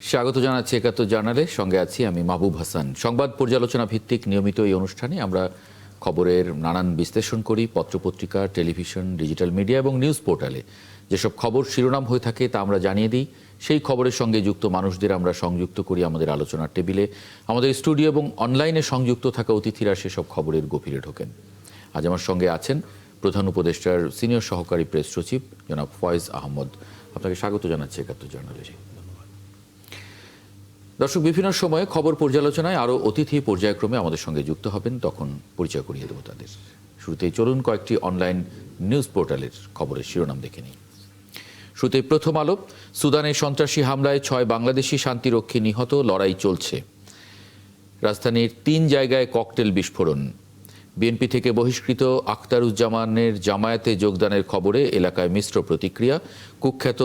স্বাগত জানাচ্ছি একাত্তর জার্নালে। সঙ্গে আছি আমি মাহবুব হাসান। সংবাদ পর্যালোচনা ভিত্তিক নিয়মিত এই অনুষ্ঠানে আমরা খবরের নানান বিশ্লেষণ করি। পত্রপত্রিকা, টেলিভিশন, ডিজিটাল মিডিয়া এবং নিউজ পোর্টালে যেসব খবর শিরোনাম হয়ে থাকে তা আমরা জানিয়ে দিই। সেই খবরের সঙ্গে যুক্ত মানুষদের আমরা সংযুক্ত করি আমাদের আলোচনার টেবিলে। আমাদের স্টুডিও এবং অনলাইনে সংযুক্ত থাকা অতিথিরা সেসব খবরের গভীরে ঢোকেন। আজ আমার সঙ্গে আছেন প্রধান উপদেষ্টার সিনিয়র সহকারী প্রেস সচিব জনাব ফয়েজ আহমদ। আপনাকে স্বাগত জানাচ্ছি একাত্তর জার্নালে। দর্শক, বিভিন্ন সময়ে খবর পর্যালোচনায় আরও অতিথি পর্যায়ক্রমে আমাদের সঙ্গে যুক্ত হবেন, তখন পরিচয় করিয়ে দেব তাদের। শুরুতেই চলুন কয়েকটি অনলাইন নিউজ পোর্টালের খবরের শিরোনাম দেখে নিই। শুরুতেই প্রথম আলো। সুদানে সন্ত্রাসী হামলায় 6 বাংলাদেশি শান্তিরক্ষী নিহত, লড়াই চলছে। রাজধানীর 3 জায়গায় ককটেল বিস্ফোরণ। বিএনপি থেকে বহিষ্কৃত আখতারুজ্জামানের জামায়াতে যোগদানের খবরে এলাকায় মিশ্র প্রতিক্রিয়া। কুখ্যাত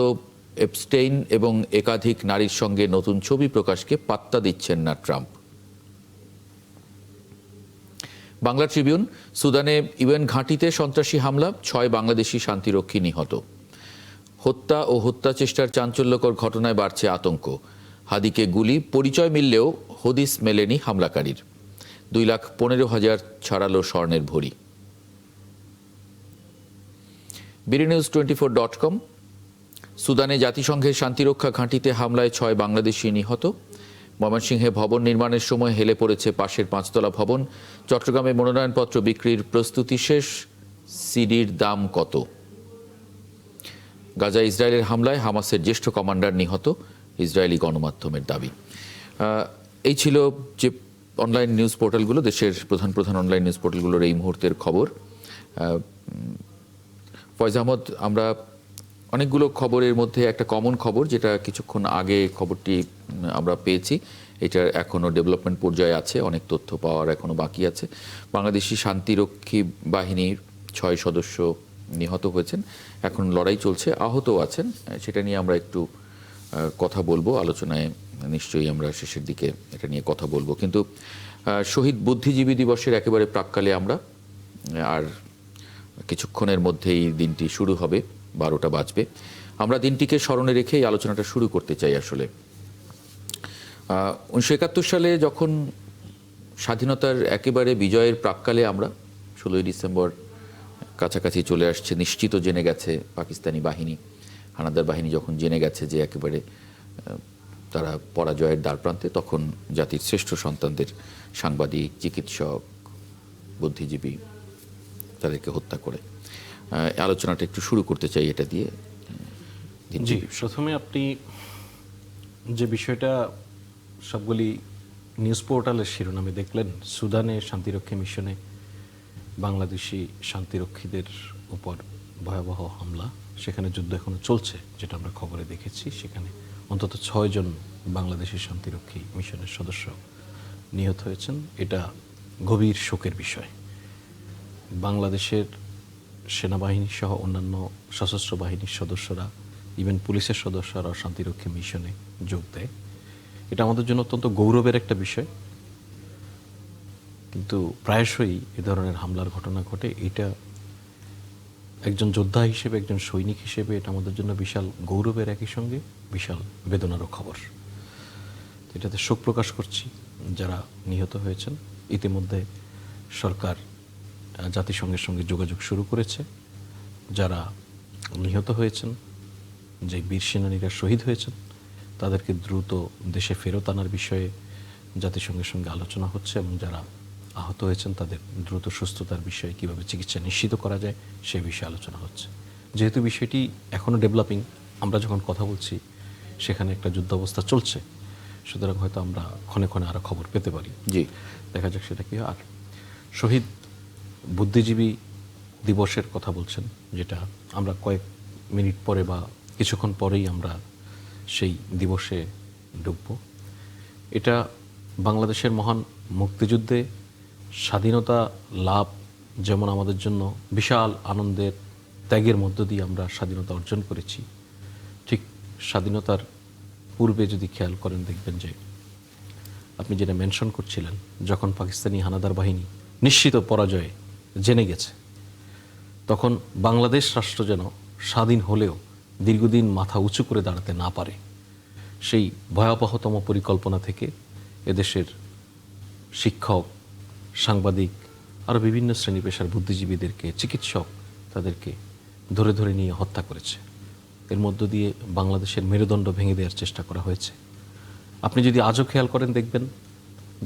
এপস্টেইন এবং একাধিক নারীর সঙ্গে নতুন ছবি প্রকাশকে পাত্তা দিচ্ছেন না ট্রাম্প। বাংলা ট্রিবিউন। সুদানে ইউএন ঘাঁটিতে সন্ত্রাসী হামলা, 6 বাংলাদেশি শান্তিরক্ষী নিহত। হত্যা ও হত্যা চেষ্টার চাঞ্চল্যকর ঘটনায় বাড়ছে আতঙ্ক। হাদিকে গুলি, পরিচয় মিললেও হদিস মেলেনি হামলাকারীর। 2,15,000 ছাড়ালো স্বর্ণের ভরি। BDNews24.com। সুদানে জাতিসংঘের শান্তিরক্ষা ঘাঁটিতে হামলায় 6 বাংলাদেশি নিহত। ময়মনসিংহে ভবন নির্মাণের সময় হেলে পড়েছে পাশের 5তলা ভবন। চট্টগ্রামে মনোনয়নপত্র বিক্রির প্রস্তুতি শেষ, সিডির দাম কত? গাজা ইসরায়েলের হামলায় হামাসের জ্যেষ্ঠ কমান্ডার নিহত, ইসরায়েলি গণমাধ্যমের দাবি। এই ছিল যে অনলাইন নিউজ পোর্টালগুলো, দেশের প্রধান প্রধান অনলাইন নিউজ পোর্টালগুলোর এই মুহূর্তের খবর। ফয়েজ আহমদ, আমরা অনেকগুলো খবরের মধ্যে একটা কমন খবর, যেটা কিছুক্ষণ আগে খবরটি আমরা পেয়েছি, এটার এখনও ডেভেলপমেন্ট পর্যায়ে আছে, অনেক তথ্য পাওয়ার এখনও বাকি আছে। বাংলাদেশি শান্তিরক্ষী বাহিনীর 6 সদস্য নিহত হয়েছেন, এখন লড়াই চলছে, আহতও আছেন। সেটা নিয়ে আমরা একটু কথা বলবো আলোচনায়, নিশ্চয়ই আমরা শেষের দিকে এটা নিয়ে কথা বলবো। কিন্তু শহীদ বুদ্ধিজীবী দিবসের একেবারে প্রাক্কালে আমরা, আর কিছুক্ষণের মধ্যেই দিনটি শুরু হবে, 12টা বাজবে। আমরা দিনটিকে স্মরণে রেখে এই আলোচনাটা শুরু করতে চাই। আসলে 1971 সালে যখন স্বাধীনতার একেবারে বিজয়ের প্রাক্কালে আমরা 16ই ডিসেম্বর কাছাকাছি চলে আসছে, নিশ্চিত জেনে গেছে পাকিস্তানি বাহিনী, হানাদার বাহিনী যখন জেনে গেছে যে একেবারে তারা পরাজয়ের দ্বারপ্রান্তে, তখন জাতির শ্রেষ্ঠ সন্তানদের, সাংবাদিক, চিকিৎসক, বুদ্ধিজীবী, তাদেরকে হত্যা করে আলোচনাটা একটু শুরু করতে চাই এটা দিয়ে। জি, প্রথমে আপনি যে বিষয়টা সবগুলি নিউজ পোর্টালের শিরোনামে দেখলেন, সুদানে শান্তিরক্ষী মিশনে বাংলাদেশি শান্তিরক্ষীদের উপর ভয়াবহ হামলা, সেখানে যুদ্ধ এখনো চলছে, যেটা আমরা খবরে দেখেছি। সেখানে অন্তত 6 জন বাংলাদেশি শান্তিরক্ষী মিশনের সদস্য নিহত হয়েছেন। এটা গভীর শোকের বিষয়। বাংলাদেশের সেনাবাহিনী সহ অন্যান্য সশস্ত্র বাহিনীর সদস্যরা, ইভেন পুলিশের সদস্যরা শান্তিরক্ষী মিশনে যোগ দেয়। এটা আমাদের জন্য অত্যন্ত গৌরবের একটা বিষয়। কিন্তু প্রায়শই এ ধরনের হামলার ঘটনা ঘটে। এটা একজন যোদ্ধা হিসেবে, একজন সৈনিক হিসেবে এটা আমাদের জন্য বিশাল গৌরবের, একই সঙ্গে বিশাল বেদনারও খবর। এটাতে শোক প্রকাশ করছি যারা নিহত হয়েছেন। ইতিমধ্যে সরকার জাতিসংঘের সঙ্গে যোগাযোগ শুরু করেছে। যারা নিহত হয়েছেন, যে বীর সেনানীরা শহীদ হয়েছেন, তাদেরকে দ্রুত দেশে ফেরত আনার বিষয়ে জাতিসংঘের সঙ্গে আলোচনা হচ্ছে, এবং যারা আহত হয়েছেন তাদের দ্রুত সুস্থতার বিষয়ে কীভাবে চিকিৎসা নিশ্চিত করা যায় সে বিষয়ে আলোচনা হচ্ছে। যেহেতু বিষয়টি এখনও ডেভেলপিং, আমরা যখন কথা বলছি সেখানে একটা যুদ্ধাবস্থা চলছে, সুতরাং হয়তো আমরা ক্ষণে ক্ষণে আরও খবর পেতে পারি। জি, দেখা যাক সেটা কী হয়। আর শহীদ বুদ্ধিজীবী দিবসের কথা বলছেন, যেটা আমরা কয়েক মিনিট পরে বা কিছুক্ষণ পরেই আমরা সেই দিবসে ঢুকব। এটা বাংলাদেশের মহান মুক্তিযুদ্ধে স্বাধীনতা লাভ যেমন আমাদের জন্য বিশাল আনন্দের, ত্যাগের মধ্য দিয়ে আমরা স্বাধীনতা অর্জন করেছি, ঠিক স্বাধীনতার পূর্বে যদি খেয়াল করেন দেখবেন যে আপনি যেটা মেনশন করছিলেন, যখন পাকিস্তানি হানাদার বাহিনী নিশ্চিত পরাজয়ে জেনে গেছে, তখন বাংলাদেশ রাষ্ট্র যেন স্বাধীন হলেও দীর্ঘদিন মাথা উঁচু করে দাঁড়াতে না পারে, সেই ভয়াবহতম পরিকল্পনা থেকে এদেশের শিক্ষক, সাংবাদিক, আরও বিভিন্ন শ্রেণী পেশার বুদ্ধিজীবীদেরকে, চিকিৎসক, তাদেরকে ধরে ধরে নিয়ে হত্যা করেছে। এর মধ্য দিয়ে বাংলাদেশের মেরুদণ্ড ভেঙে দেওয়ার চেষ্টা করা হয়েছে। আপনি যদি আজও খেয়াল করেন দেখবেন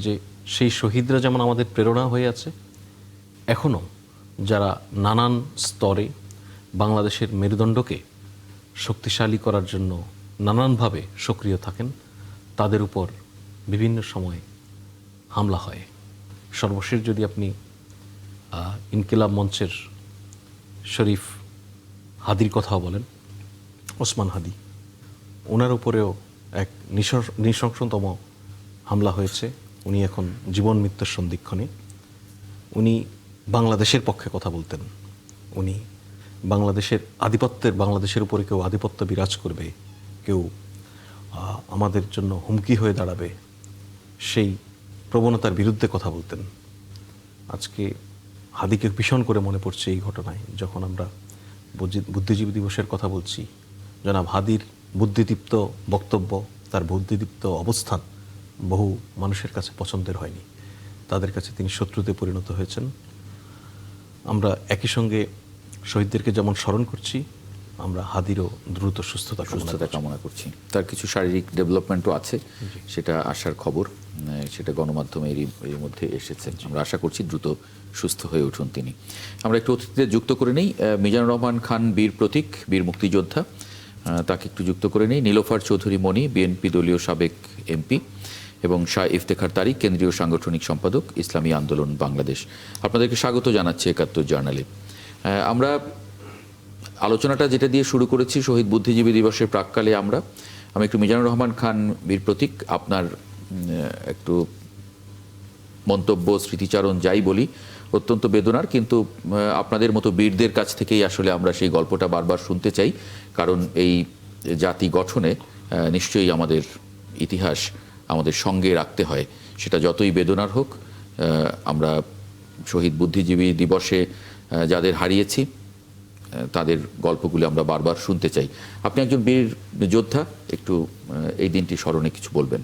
যে সেই শহীদরা যেমন আমাদের প্রেরণা হয়ে আছে, এখনও যারা নানান স্তরে বাংলাদেশের মেরুদণ্ডকে শক্তিশালী করার জন্য নানানভাবে সক্রিয় থাকেন, তাদের উপর বিভিন্ন সময় হামলা হয়। সর্বশেষ যদি আপনি ইনকিলাব মঞ্চের শরীফ হাদির কথাও বলেন, ওসমান হাদি, ওনার উপরেও এক নৃশংসতম হামলা হয়েছে। উনি এখন জীবন মৃত্যুর সন্ধিক্ষণে। উনি বাংলাদেশের পক্ষে কথা বলতেন। উনি বাংলাদেশের বাংলাদেশের উপরে কেউ আধিপত্য বিরাজ করবে, কেউ আমাদের জন্য হুমকি হয়ে দাঁড়াবে, সেই প্রবণতার বিরুদ্ধে কথা বলতেন। আজকে হাদিকে ভীষণ করে মনে পড়ছে এই ঘটনায়, যখন আমরা বুদ্ধিজীবী দিবসের কথা বলছি। জনাব হাদির বুদ্ধিদীপ্ত বক্তব্য, তার বুদ্ধিদীপ্ত অবস্থান বহু মানুষের কাছে পছন্দের হয়নি। তাদের কাছে তিনি শত্রুতে পরিণত হয়েছেন। আমরা একই সঙ্গে শহীদদেরকে যেমন স্মরণ করছি, আমরা হাদিরও দ্রুত সুস্থতা কামনা করছি। তার কিছু শারীরিক ডেভেলপমেন্টও আছে, সেটা আসার খবর, সেটা গণমাধ্যমে এর মধ্যে এসেছে। আমরা আশা করছি দ্রুত সুস্থ হয়ে উঠুন তিনি। আমরা একটু অতিথিতে যুক্ত করে নেই। মিজানুর রহমান খান বীর প্রতীক, বীর মুক্তিযোদ্ধা, তাকে একটু যুক্ত করে নেই। নীলোফার চৌধুরী মণি, বিএনপি দলীয় সাবেক এমপি, এবং শাহ ইফতেখার তারিক, কেন্দ্রীয় সাংগঠনিক সম্পাদক, ইসলামী আন্দোলন বাংলাদেশ। আপনাদেরকে স্বাগত জানাচ্ছি ৭১ জার্নালে। আমরা আলোচনাটা যেটা দিয়ে শুরু করেছি শহীদ বুদ্ধিজীবী দিবসের প্রাক্কালে আমি একটু মিজানুর রহমান খান বীর প্রতীক, আপনার একটু মন্তব্য, স্মৃতিচারণ যাই বলি, অত্যন্ত বেদনার, কিন্তু আপনাদের মতো বীরদের কাছ থেকেই আসলে আমরা সেই গল্পটা বারবার শুনতে চাই। কারণ এই জাতি গঠনে নিশ্চয়ই আমাদের ইতিহাস আমাদের সঙ্গে রাখতে হয়, সেটা যতই বেদনার হোক। আমরা শহীদ বুদ্ধিজীবী দিবসে যাদের হারিয়েছি তাদের গল্পগুলো আমরা বারবার শুনতে চাই। আপনি একজন বীর যোদ্ধা, একটু এই দিনটি স্মরণে কিছু বলবেন।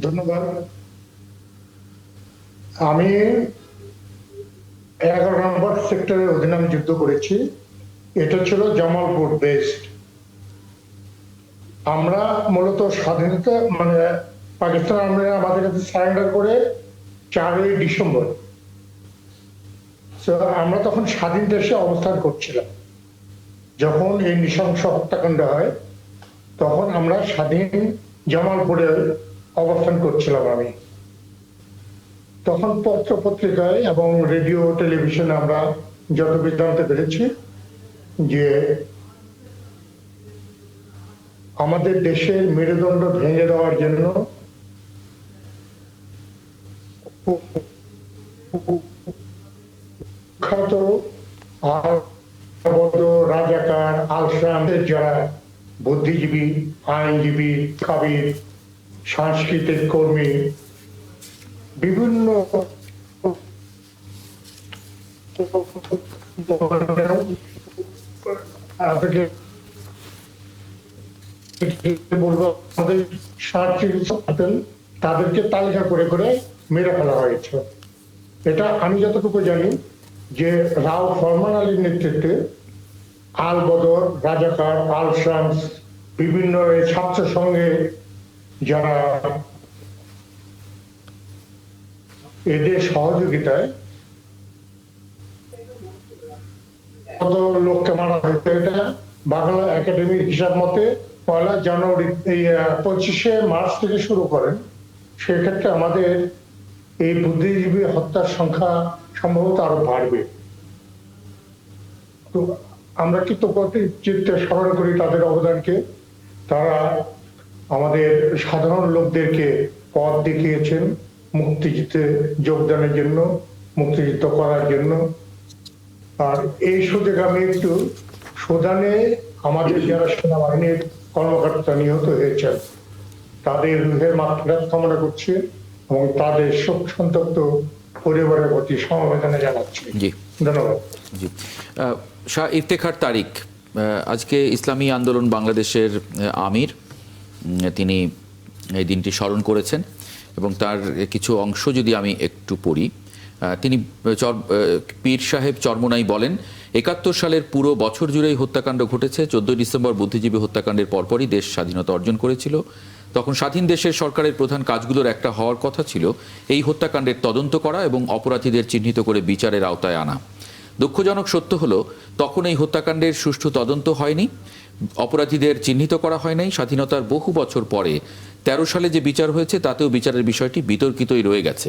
ধন্যবাদ। আমি 11 নম্বর সেক্টরের অধীনে যুদ্ধ করেছি। এটা ছিল জামালপুর বেস্ট। আমরা মূলত স্বাধীনতা পাকিস্তান আমাদের কাছে সারেন্ডার করে 4ই ডিসেম্বর। আমরা তখন স্বাধীন দেশে অবস্থান করছিলাম। যখন এই নৃশংস হত্যাকাণ্ড হয় তখন আমরা স্বাধীন জামালপুরে অবস্থান করছিলাম। আমি তখন পত্র পত্রিকায় এবং রেডিও টেলিভিশনে আমরা যতদূর জানতে পেরেছি যে আমাদের দেশের মেরুদণ্ড ভেঙে দেওয়ার জন্য বিখ্যাত রাজাকার আল-শামদের যারা বুদ্ধিজীবী, আইনজীবী, কবির, সাংস্কৃতিক কর্মী, বিভিন্ন তাদেরকে তালিকা করে করে মেরে ফেলা হয়েছে। এটা আমি যতটুকু জানি যে রাও ফরমান আলীর নেতৃত্বে আল বদর, রাজাকার, আল শামস, বিভিন্ন ছাত্র সঙ্গে যারা এদের সহযোগিতায় কত লোককে মারা হয়েছে। এটা বাংলা একাডেমির হিসাব মতে 1 জানুয়ারি 25শে মার্চ থেকে শুরু করেন। সেক্ষেত্রে আমাদের এই বুদ্ধিজীবী হত্যার সংখ্যা সম্ভবত আরো বাড়বে। তো আমরা চিত্তে স্মরণ করি তাদের অবদানকে। তারা আমাদের সাধারণ লোকদেরকে পথ দেখিয়েছেন মুক্তিযুদ্ধে যোগদানের জন্য, মুক্তিযুদ্ধ করার জন্য। আর এই সুযোগে আমি একটু সুদানে আমাদের যারা সেনাবাহিনীর কর্মকর্তা নিহত হয়েছেন তাদের রুহের মাগফিরাত কামনা করছি এবং তাদের শোক সন্তপ্ত পরিবারের প্রতি সমবেদনা জানাচ্ছি। জি, ধন্যবাদ। জি। শাহ ইফতেখার তারিক, আজকে ইসলামী আন্দোলন বাংলাদেশের আমির তিনি এই দিনটি স্মরণ করেছেন এবং তার কিছু অংশ যদি আমি একটু পড়ি। তিনি পীর সাহেব চরমোনাই বলেন, ৭১ সালের পুরো বছর জুড়েই হত্যাকাণ্ড ঘটেছে। 14 ডিসেম্বর বুদ্ধিজীবী হত্যাকাণ্ডের পরপরই দেশ স্বাধীনতা অর্জন করেছিল। তখন স্বাধীন দেশের সরকারের প্রধান কাজগুলোর একটা হওয়ার কথা ছিল এই হত্যাকাণ্ডের তদন্ত করা এবং অপরাধীদের চিহ্নিত করে বিচারের আওতায় আনা। দুঃখজনক সত্য হলো তখন এই হত্যাকাণ্ডের সুষ্ঠু তদন্ত হয়নি, অপরাধীদের চিহ্নিত করা হয় নাই। স্বাধীনতার বহু বছর পরে 13 সালে যে বিচার হয়েছে তাতেও বিচারের বিষয়টি বিতর্কিতই রয়ে গেছে।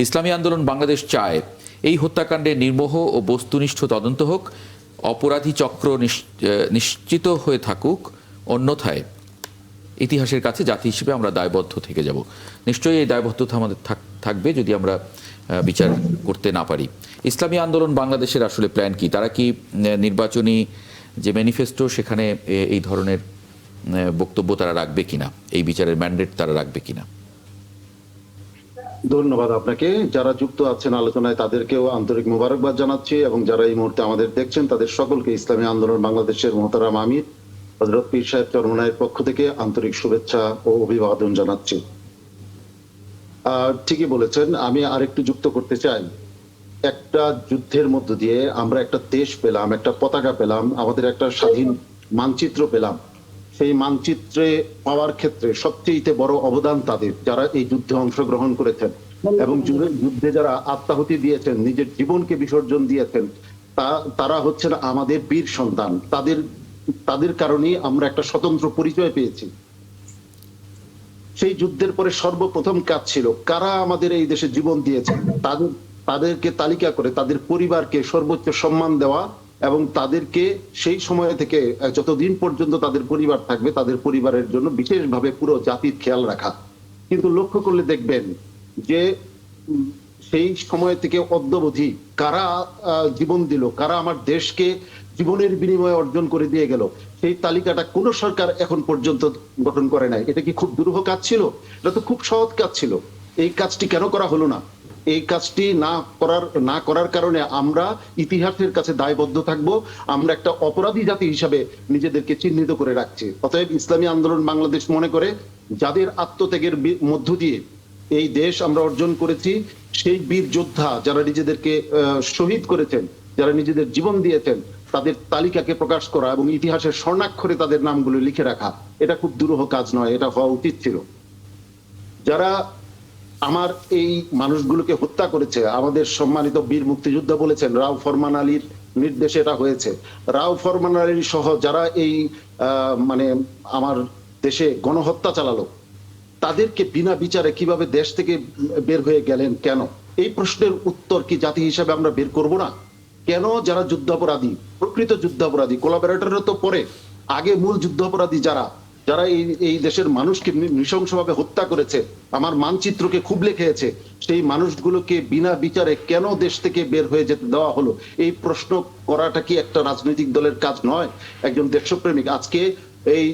ইসলামী আন্দোলন বাংলাদেশ চায় এই হত্যাকাণ্ডের নির্মোহ ও বস্তুনিষ্ঠ তদন্ত হোক, অপরাধী চক্র নিশ্চিত হয়ে থাকুক, অন্যথায় ইতিহাসের কাছে জাতি হিসেবে আমরা দায়বদ্ধ থেকে যাব। নিশ্চয়ই এই দায়বদ্ধতা আমাদের থাকবে যদি আমরা বিচার করতে না পারি। ইসলামী আন্দোলন বাংলাদেশের আসলে প্ল্যান কি? তারা কি নির্বাচনী যে ম্যানিফেস্টো সেখানে এই ধরনের বক্তব্য তারা রাখবে কিনা, এই বিচারের ম্যান্ডেট তারা রাখবে কিনা? ধন্যবাদ আপনাকে। যারা যুক্ত আছেন আলোচনায় তাদেরকেও আন্তরিক মোবারকবাদ জানাচ্ছি এবং যারা এই মুহূর্তে আমাদের দেখছেন তাদের সকলকে ইসলামী আন্দোলন বাংলাদেশের মোহতারাম আমির হযরত পীর সাহেব চরমোনাইয়ের পক্ষ থেকে আন্তরিক শুভেচ্ছা ও অভিবাদন জানাচ্ছি। ঠিকই বলেছেন, আমি আরেকটু যুক্ত করতে চাই। একটা যুদ্ধের মধ্য দিয়ে আমরা একটা দেশ পেলাম, একটা পতাকা পেলাম, আমাদের একটা স্বাধীন মানচিত্র পেলাম। সেই মানচিত্রে পাওয়ার ক্ষেত্রে সবচেয়ে বড় অবদান তাদের, যারা এই যুদ্ধে অংশগ্রহণ করেছেন এবং যুদ্ধে যারা আত্মাহুতি দিয়েছেন, নিজের জীবনকে বিসর্জন দিয়েছেন, তারা হচ্ছেন আমাদের বীর সন্তান। তাদের কারণেই আমরা একটা স্বতন্ত্র পরিচয় পেয়েছি। সেই যুদ্ধের পরে সর্বপ্রথম কাজ ছিল কারা আমাদের এই দেশে জীবন দিয়েছেন তাদেরকে তালিকা করে তাদের পরিবারকে সর্বোচ্চ সম্মান দেওয়া এবং তাদেরকে সেই সময় থেকে যতদিন পর্যন্ত তাদের পরিবার থাকবে তাদের পরিবারের জন্য বিশেষভাবে পুরো জাতির খেয়াল রাখা। কিন্তু লক্ষ্য করলে দেখবেন যে সেই সময় থেকে অদ্যাবধি কারা জীবন দিল, কারা আমার দেশকে জীবনের বিনিময়ে অর্জন করে দিয়ে গেল, সেই তালিকাটা কোন সরকার এখন পর্যন্ত গঠন করে নাই। এটা কি খুব দুরূহ কাজ ছিল? এটা তো খুব সহজ কাজ ছিল। এই কাজটি কেন করা হলো না? এই কাজটি না করার কারণে আমরা ইতিহাসের কাছে দায়বদ্ধ থাকব। আমরা একটা অপরাধী জাতি হিসাবে নিজেদেরকে চিহ্নিত করে রাখছি। অতএব ইসলামী আন্দোলন বাংলাদেশ মনে করে যাদের আত্মত্যাগের মধ্য দিয়ে এই দেশ আমরা অর্জন করেছি, সেই বীর যোদ্ধা যারা নিজেদেরকে শহীদ করেছেন, যারা নিজেদের জীবন দিয়েছেন, তাদের তালিকাকে প্রকাশ করা এবং ইতিহাসের স্বর্ণাক্ষরে তাদের নামগুলো লিখে রাখা, এটা খুব দুরূহ কাজ নয়, এটা হওয়া উচিত ছিল। যারা আমার এই মানুষগুলোকে হত্যা করেছে, আমাদের সম্মানিত বীর মুক্তিযোদ্ধা বলেছেন রাও ফরমান আলীর নির্দেশে এটা হয়েছে। রাও ফরমান আলী সহ যারা এই আমার দেশে গণহত্যা চালালো, তাদেরকে বিনা বিচারে কিভাবে দেশ থেকে বের হয়ে গেলেন কেন? এই প্রশ্নের উত্তর কি জাতি হিসাবে আমরা বের করব না? কেন যারা যুদ্ধাপরাধী, প্রকৃত যুদ্ধাপরাধী, কোলাবোরেটররা তো পরে, আগে মূল যুদ্ধাপরাধী যারা এই দেশের মানুষকে নৃশংসভাবে হত্যা করেছে, আমার মানচিত্রকে খুবলে খেয়েছে, সেই মানুষগুলোকে বিনা বিচারে কেন দেশ থেকে বের হয়ে যেতে দেওয়া হলো? এই প্রশ্ন করাটা কি একটা রাজনৈতিক দলের কাজ নয়? একজন দেশপ্রেমিক আজকে এই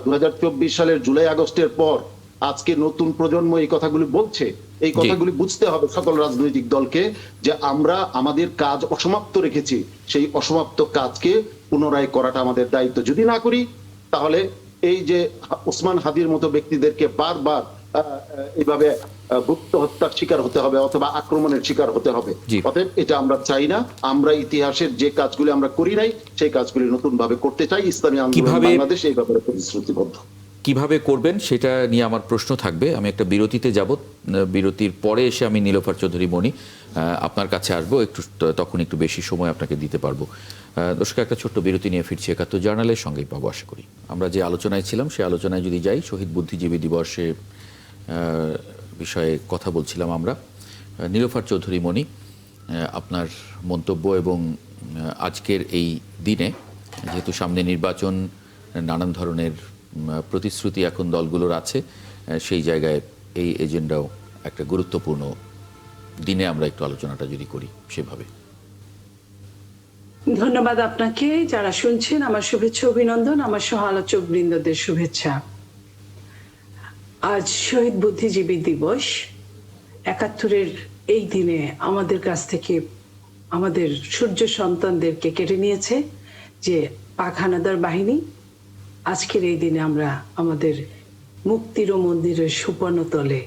2024 সালের জুলাই আগস্টের পর আজকে নতুন প্রজন্ম এই কথাগুলি বলছে। এই কথাগুলি বুঝতে হবে সকল রাজনৈতিক দলকে যে আমরা আমাদের কাজ অসমাপ্ত রেখেছি, সেই অসমাপ্ত কাজকে পুনরায় করাটা আমাদের দায়িত্ব। যদি না করি তাহলে এই যে ওসমান হাদির মতো ব্যক্তিদেরকে বারবার এইভাবে গুপ্ত হত্যার শিকার হতে হবে অথবা আক্রমণের শিকার হতে হবে। অতএব এটা আমরা চাই না। আমরা ইতিহাসের যে কাজগুলি আমরা করি নাই সেই কাজগুলি নতুন ভাবে করতে চাই। ইসলামী আন্দোলন বাংলাদেশ এই ব্যাপারে প্রতিশ্রুতিবদ্ধ। কিভাবে করবেন সেটা নিয়ে আমার প্রশ্ন থাকবে। আমি একটা বিরতিতে যাব, বিরতির পরে এসে আমি নীলোফার চৌধুরী মণি আপনার কাছে আসবো, তখন একটু বেশি সময় আপনাকে দিতে পারবো। দর্শক, একটা ছোট্ট বিরতি নিয়ে ফিরছি ৭১ জার্নালের সঙ্গেই পাবো আশা করি। আমরা যে আলোচনায় ছিলাম সেই আলোচনায় যদি যাই, শহীদ বুদ্ধিজীবী দিবসে বিষয়ে কথা বলছিলাম আমরা। নীলোফার চৌধুরী মণি, আপনার মন্তব্য এবং আজকের এই দিনে যেহেতু সামনে নির্বাচন, নানান ধরনের প্রতিশ্রুতি এখন দলগুলোর আছে, সেই জায়গায় এই এজেন্ডাও একটা গুরুত্বপূর্ণ দিনে আমরা একটু আলোচনাটা যদি করি সেভাবে। ধন্যবাদ আপনাকে। যারা শুনছেন আমার শুভেচ্ছা অভিনন্দন, আমার সহ আলোচক বৃন্দদের শুভেচ্ছা। আজ শহীদ বুদ্ধিজীবী দিবস। ৭১-এর এই দিনে আমাদের কাছ থেকে আমাদের সূর্য সন্তানদেরকে কেড়ে নিয়েছে, যে পাক হানাদার বাহিনী আজকের এই দিনে আমরা আমাদের মুক্তির ও মন্দিরের সুপর্ণ তলে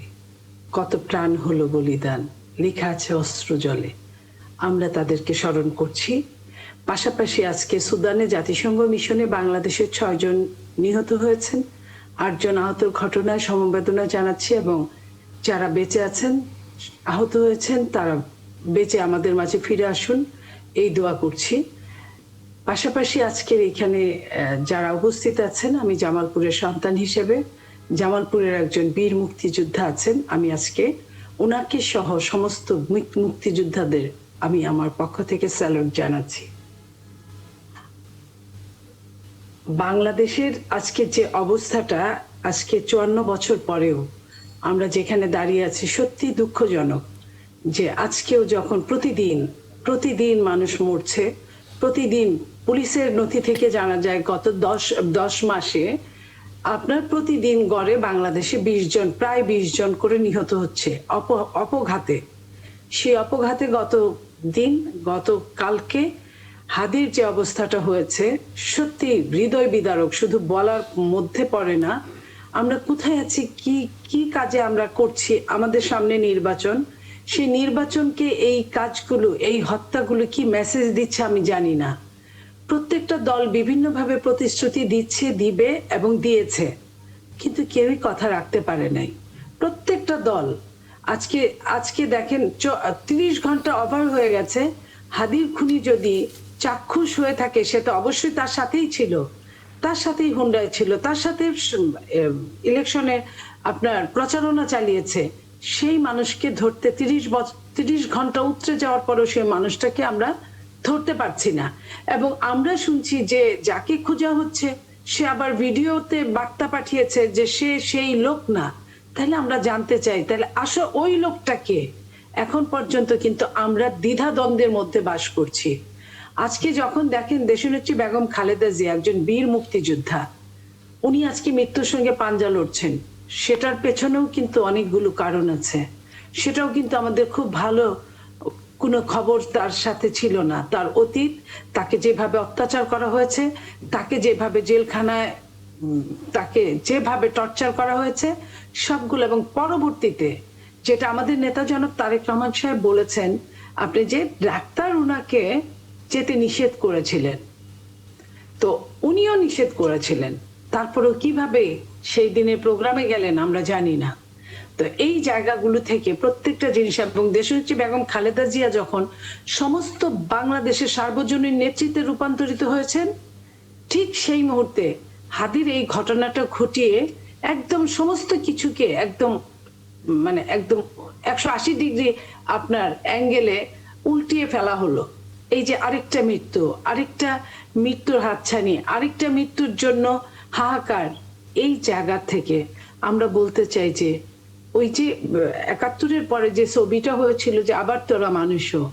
কত প্রাণ হলো বলিদান, লেখা আছে অস্ত্র জলে, আমরা তাদেরকে স্মরণ করছি। পাশাপাশি আজকে সুদানে জাতিসংঘ মিশনে বাংলাদেশের 6 জন নিহত হয়েছেন, 8 জন আহতের ঘটনায় সমবেদনা জানাচ্ছি, এবং যারা বেঁচে আছেন আহত হয়েছেন তারা বেঁচে আমাদের মাঝে ফিরে আসুন এই দোয়া করছি। পাশাপাশি আজকের এখানে যারা উপস্থিত আছেন, আমি জামালপুরের সন্তান হিসেবে, জামালপুরের একজন বীর মুক্তিযোদ্ধা আছেন, আমি আজকে ওনাকে সহ সমস্ত মুক্তিযোদ্ধাদের আমি আমার পক্ষ থেকে স্যালুট জানাচ্ছি। বাংলাদেশের আজকে যে অবস্থাটা, আজকে 54 বছর পরেও আমরা যেখানে দাঁড়িয়ে আছি, সত্যি দুঃখজনক যে আজকেও যখন প্রতিদিন মানুষ মরছে, প্রতিদিন পুলিশের নথি থেকে জানা যায় গত 10 মাসে আপনার প্রতিদিন গড়ে বাংলাদেশে 20 জন, প্রায় 20 জন করে নিহত হচ্ছে অপঘাতে। সেই অপঘাতে গতকালকে হাদির যে অবস্থাটা হয়েছে, সত্যি হৃদয় বিদারক, শুধু বলার মধ্যে পড়ে না। আমরা কোথায় আছি, কি কাজে আমরা করছি, আমাদের সামনে নির্বাচন, সেই নির্বাচনকে এই কাজগুলো, এই হত্যাগুলো কি মেসেজ দিচ্ছে আমি জানি না। প্রত্যেকটা দল বিভিন্নভাবে প্রতিশ্রুতি দিচ্ছে, দিবে এবং দিয়েছে, কিন্তু কেউই কথা রাখতে পারে নাই। প্রত্যেকটা দল আজকে দেখেন 30 ঘন্টা ওভার হয়ে গেছে। হাদির খুনি যদি চাক্ষুষ হয়ে থাকে, সে তো অবশ্যই তার সাথেই ছিল, তার সাথেই হুন্ডায় ছিল, তার সাথে ইলেকশনে আপনার প্রচারণা চালিয়েছে। সেই মানুষকে ধরতে 30 ঘন্টা উতরে যাওয়ার পরও সেই মানুষটাকে আমরা ধরতে পারছি না। এবং আমরা শুনছি যে যাকে খোঁজা হচ্ছে সে আবার ভিডিওতে বার্তা পাঠিয়েছে যে সে সেই লোক না। তাহলে আমরা জানতে চাই, তাহলে আসলে ওই লোকটাকে? এখন পর্যন্ত কিন্তু আমরা দ্বিধাদ্বন্দ্বের মধ্যে বাস করছি। আজকে যখন দেখেন দেশনেত্রী বেগম খালেদা জিয়া একজন বীর মুক্তিযোদ্ধা, উনি আজকে মৃত্যুর সঙ্গে পাঞ্জা লড়ছেন, সেটার পেছনেও কিন্তু অনেকগুলো কারণ আছে। সেটাও কিন্তু আমাদের খুব ভালো কোনো খবর তার সাথে ছিল না। তার অতীত, তাকে যেভাবে অত্যাচার করা হয়েছে, তাকে যেভাবে জেলখানায় তাকে যেভাবে টর্চার করা হয়েছে সবগুলো, এবং পরবর্তীতে যেটা আমাদের নেতা জনাব তারেক রহমান সাহেব বলেছেন, আপনি যে ডাক্তার উনাকে যেতে নিষেধ করেছিলেন, তো উনিও নিষেধ করেছিলেন, তারপরেও কিভাবে সেই দিনের প্রোগ্রামে গেলেন আমরা জানি না। তো এই জায়গাগুলো থেকে প্রত্যেকটা জিনিস, এবং দেশনেত্রী বেগম খালেদা জিয়া যখন সমস্ত বাংলাদেশের সার্বজনীন নেতৃত্বে রূপান্তরিত হয়েছেন, ঠিক সেই মুহূর্তে হাদির এই ঘটনাটা ঘটিয়ে একদম সমস্ত কিছুকে একদম 180 ডিগ্রি আপনার অ্যাঙ্গেলে উল্টিয়ে ফেলা হলো। এই যে আরেকটা মৃত্যুর হাতছানি, আরেকটা মৃত্যুর জন্য হাহাকার, এই জায়গা থেকে আমরা বলতে চাই যে ওই যে 71-এর পরে যে ছবিটা হয়েছিল যে আবার তোরা মানুষও,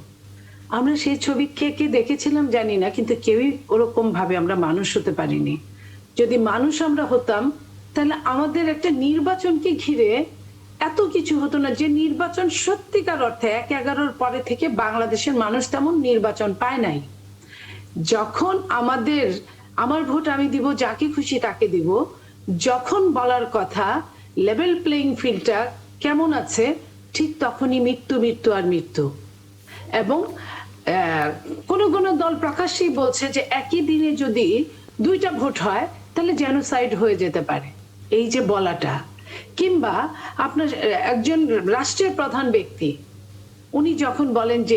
আমরা সেই ছবি কে দেখেছিলাম জানি না, কিন্তু কেউই ওরকম ভাবে আমরা মানুষ হতে পারিনি। যদি মানুষ আমরা হতাম তাহলে আমাদের একটা নির্বাচনকে ঘিরে এত কিছু হতো না। যে নির্বাচন সত্যিকার অর্থে 1/11-র পরে থেকে বাংলাদেশের মানুষ তেমন নির্বাচন পায় নাই। যখন আমার ভোট আমি দিব, যাকে খুশি তাকে দিব, যখন বলার কথা লেভেল প্লেইং ফিল্ডটা কেমন আছে, ঠিক তখনই মৃত্যু আর মৃত্যু। এবং কোন দল প্রকাশ্যেই বলছে যে একই দিনে যদি 2টা ভোট হয় তাহলে জেনোসাইড হয়ে যেতে পারে। এই যে বলাটা, কিংবা আপনার একজন রাষ্ট্রের প্রধান ব্যক্তি উনি যখন বলেন যে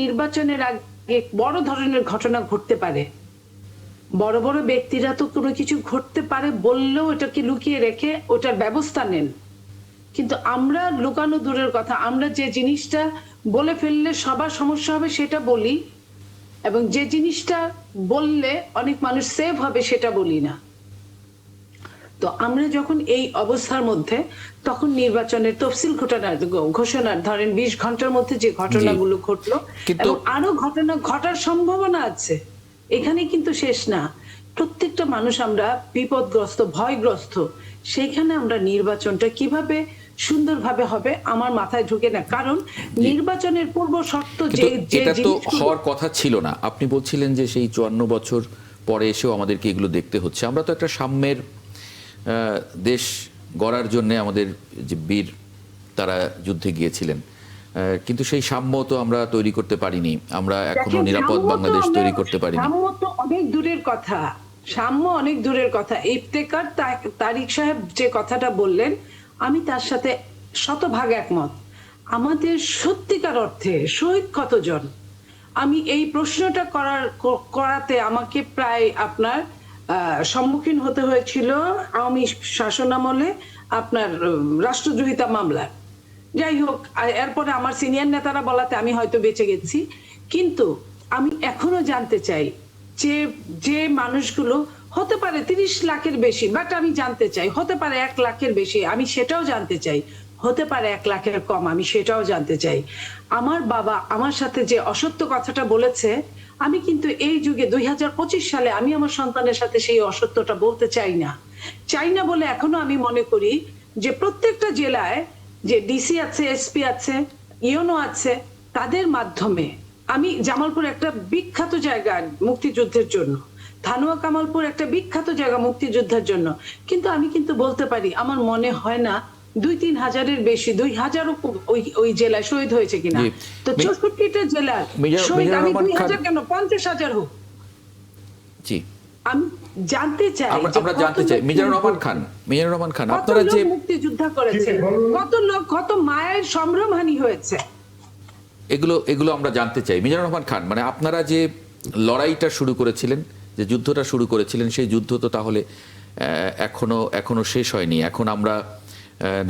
নির্বাচনের আগে বড় ধরনের ঘটনা ঘটতে পারে, বড় বড় ব্যক্তিরা তো কোনো কিছু ঘটতে পারে বললেও এটাকে লুকিয়ে রেখে ওটার ব্যবস্থা নেন। কিন্তু আমরা লুকানো দূরের কথা, আমরা যে জিনিসটা বলে ফেললে সবার সমস্যা হবে সেটা বলি, এবং যে জিনিসটা বললে অনেক মানুষ সেভ হবে সেটা বলি না। তো আমরা যখন এই অবস্থার মধ্যে, তখন নির্বাচনের তফসিল ঘোষণার ধরেন 20 ঘন্টার মধ্যে যে ঘটনাগুলো ঘটলো, এবং আরো ঘটনা ঘটার সম্ভাবনা আছে, এখানে কিন্তু শেষ না। প্রত্যেকটা মানুষ আমরা বিপদগ্রস্ত, ভয়গ্রস্ত। সেইখানে আমরা নির্বাচনটা কিভাবে সুন্দরভাবে হবে আমার মাথায় ঢুকে না, কারণ নির্বাচনের পূর্ব শর্ত যে কিন্তু যে এটা তো জিনিসগুলো- হওয়ার কথা ছিল না। আপনি বলছিলেন যে সেই 54 বছর পরে এসেও আমাদেরকে এগুলো দেখতে হচ্ছে। আমরা তো একটা সাম্যের দেশ গড়ার জন্য আমাদের যে বীর তারা যুদ্ধে গিয়েছিলেন, কিন্তু সেই সাম্য তো আমরা তৈরি করতে পারিনি। আমরা এখনো দেখেন, নিরাপদ সাম্য তো বাংলাদেশ আমরা- তৈরি করতে পারিনি। সাম্য তো অনেক দূরের কথা, সাম্য অনেক দূরের কথা। ইফতেখার তারিক সাহেব যে কথাটা বললেন, আমি তার সাথে শতভাগ একমত। আমাদের সত্যিকার অর্থে শহীদ কতজন? আমি এই প্রশ্নটা করাতে আমাকে প্রায় আপনার সম্মুখীন হতে হয়েছিল আওয়ামী শাসনামলে আপনার রাষ্ট্রদ্রোহিতা মামলার। যাই হোক, এরপরে আমার সিনিয়র নেতারা বলাতে আমি হয়তো বেঁচে গেছি, কিন্তু আমি এখনো জানতে চাই যে যে মানুষগুলো হতে পারে 30 লাখের বেশি, বাট আমি জানতে চাই হতে পারে 1 লাখের বেশি, আমি সেটাও জানতে চাই। হতে পারে 1 লাখের কম, আমি সেটাও জানতে চাই। আমার বাবা আমার সাথে যে অসত্য কথাটা বলেছে, আমি কিন্তু এই যুগে 2025 সালে আমি আমার সন্তানের সাথে সেই অসত্যটা বলতে চাই না বলে এখনো আমি মনে করি যে প্রত্যেকটা জেলায় যে ডিসি আছে, এসপি আছে, ইউনো আছে, তাদের মাধ্যমে আমি জামালপুর একটা বিখ্যাত জায়গা মুক্তিযুদ্ধের জন্য, ধানুয়া কামালপুর একটা বিখ্যাত জায়গা মুক্তিযুদ্ধের জন্য, কিন্তু আমি কিন্তু বলতে পারি আমার মনে হয় না 2-3 হাজারের বেশি, 2000 ওই জেলায় শহীদ হয়েছে কিনা। জি। তো 64টা জেলার শহীদ, আমি 2000 কেন 50,000 হোক, জি, আমি জানতে চাই যে আমরা জানতে চাই। মিজানুর রহমান খান, কত আপনারা যে লোক মুক্তিযুদ্ধ করেছে, জি, বলুন। কত লোক, কত মায়ের সম্ভ্রমহানি হয়েছে, এগুলো আমরা জানতে চাই। মিজানুর রহমান খান, মানে আপনারা যে লড়াইটা শুরু করেছিলেন, যে যুদ্ধটা শুরু করেছিলেন, সেই যুদ্ধ তো তাহলে এখনো শেষ হয়নি। এখন আমরা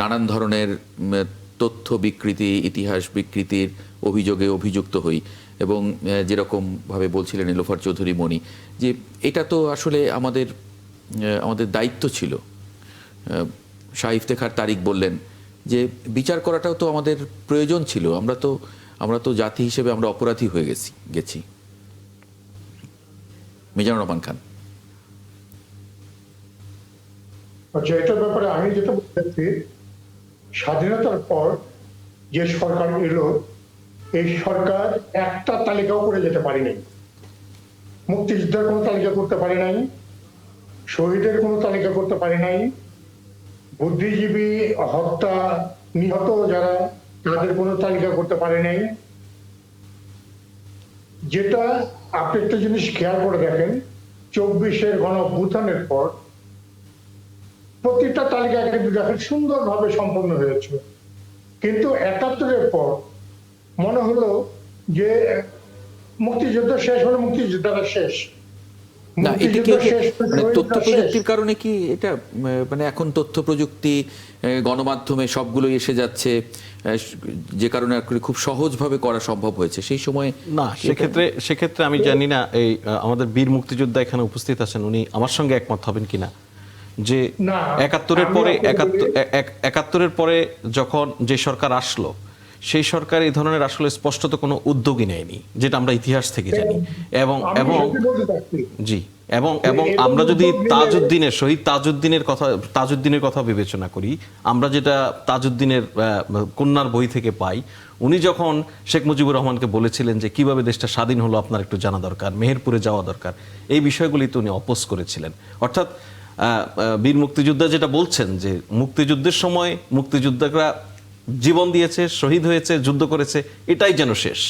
নানান ধরনের তথ্য বিকৃতি, ইতিহাস বিকৃতির অভিযোগে অভিযুক্ত হই, এবং যেরকম ভাবে বলছিলেন নীলোফার চৌধুরী মণি, যে এটা তো আসলে আমাদের দায়িত্ব ছিল। শাহ ইফতেখার তারিক বললেন যে বিচার করাটাও তো আমাদের প্রয়োজন ছিল। আমরা তো জাতি হিসেবে আমরা অপরাধী হয়ে গেছি। মিজানুর রহমান খান। আচ্ছা, এটার ব্যাপারে আমি যেটা বলতেছি, স্বাধীনতার পর যে সরকার এলো, এই সরকার একটা তালিকাও করে যেতে পারেনি। মুক্তিযোদ্ধার কোনো তালিকা করতে পারে নাই, শহীদের কোনো তালিকা করতে পারে নাই, বুদ্ধিজীবী, হত্যা, নিহত যারা, তাদের কোনো তালিকা করতে পারে নাই। যেটা আপনি একটা জিনিস খেয়াল করে দেখেন, 24-এর গণঅভ্যুত্থানের পর প্রতিটা তালিকা কিন্তু দেখেন সুন্দরভাবে সম্পন্ন হয়েছে, কিন্তু 71-এর পর মনে হলো যে মুক্তিযুদ্ধ শেষ হলো, মুক্তিযোদ্ধারা শেষ। না, এটা কি মুক্তিযুদ্ধ শেষ, মানে তথ্য শহীদরা শেষ। প্রযুক্তির কারণে কি এটা, মানে এখন তথ্য প্রযুক্তি, গণমাধ্যমে সবগুলো এসে যাচ্ছে, যে কারণে খুব সহজভাবে করা সম্ভব হয়েছে। সেই সময় না, সেক্ষেত্রে আমি জানি না এই আমাদের বীর মুক্তিযোদ্ধা এখানে উপস্থিত আছেন, উনি আমার সঙ্গে একমত হবেন কিনা, যে না, 71-এর পরে যখন যে সরকার আসলো, সেই সরকার এই ধরনের আসলে স্পষ্টত কোনো উদ্যোগই নেয়নি, যেটা আমরা ইতিহাস থেকে জানি। এবং আমি এবং সেটা বলতে চাচ্ছি। জি, এবং আমরা যদি শহীদ তাজউদ্দিনের কথা বিবেচনা করি, আমরা যেটা তাজউদ্দিনের কন্যার বই থেকে পাই, উনি যখন শেখ মুজিবুর রহমানকে বলেছিলেন যে কিভাবে দেশটা স্বাধীন হলো আপনার একটু জানা দরকার, মেহেরপুরে যাওয়া দরকার, এই বিষয়গুলি তো উনি অপোজ করেছিলেন। অর্থাৎ বীর মুক্তিযোদ্ধা যেটা বলছেন যে মুক্তিযুদ্ধের সময় মুক্তিযোদ্ধারা জীবন দিয়েছে, শহীদ হয়েছে, যুদ্ধ করেছে, এটাই যেন শেষ,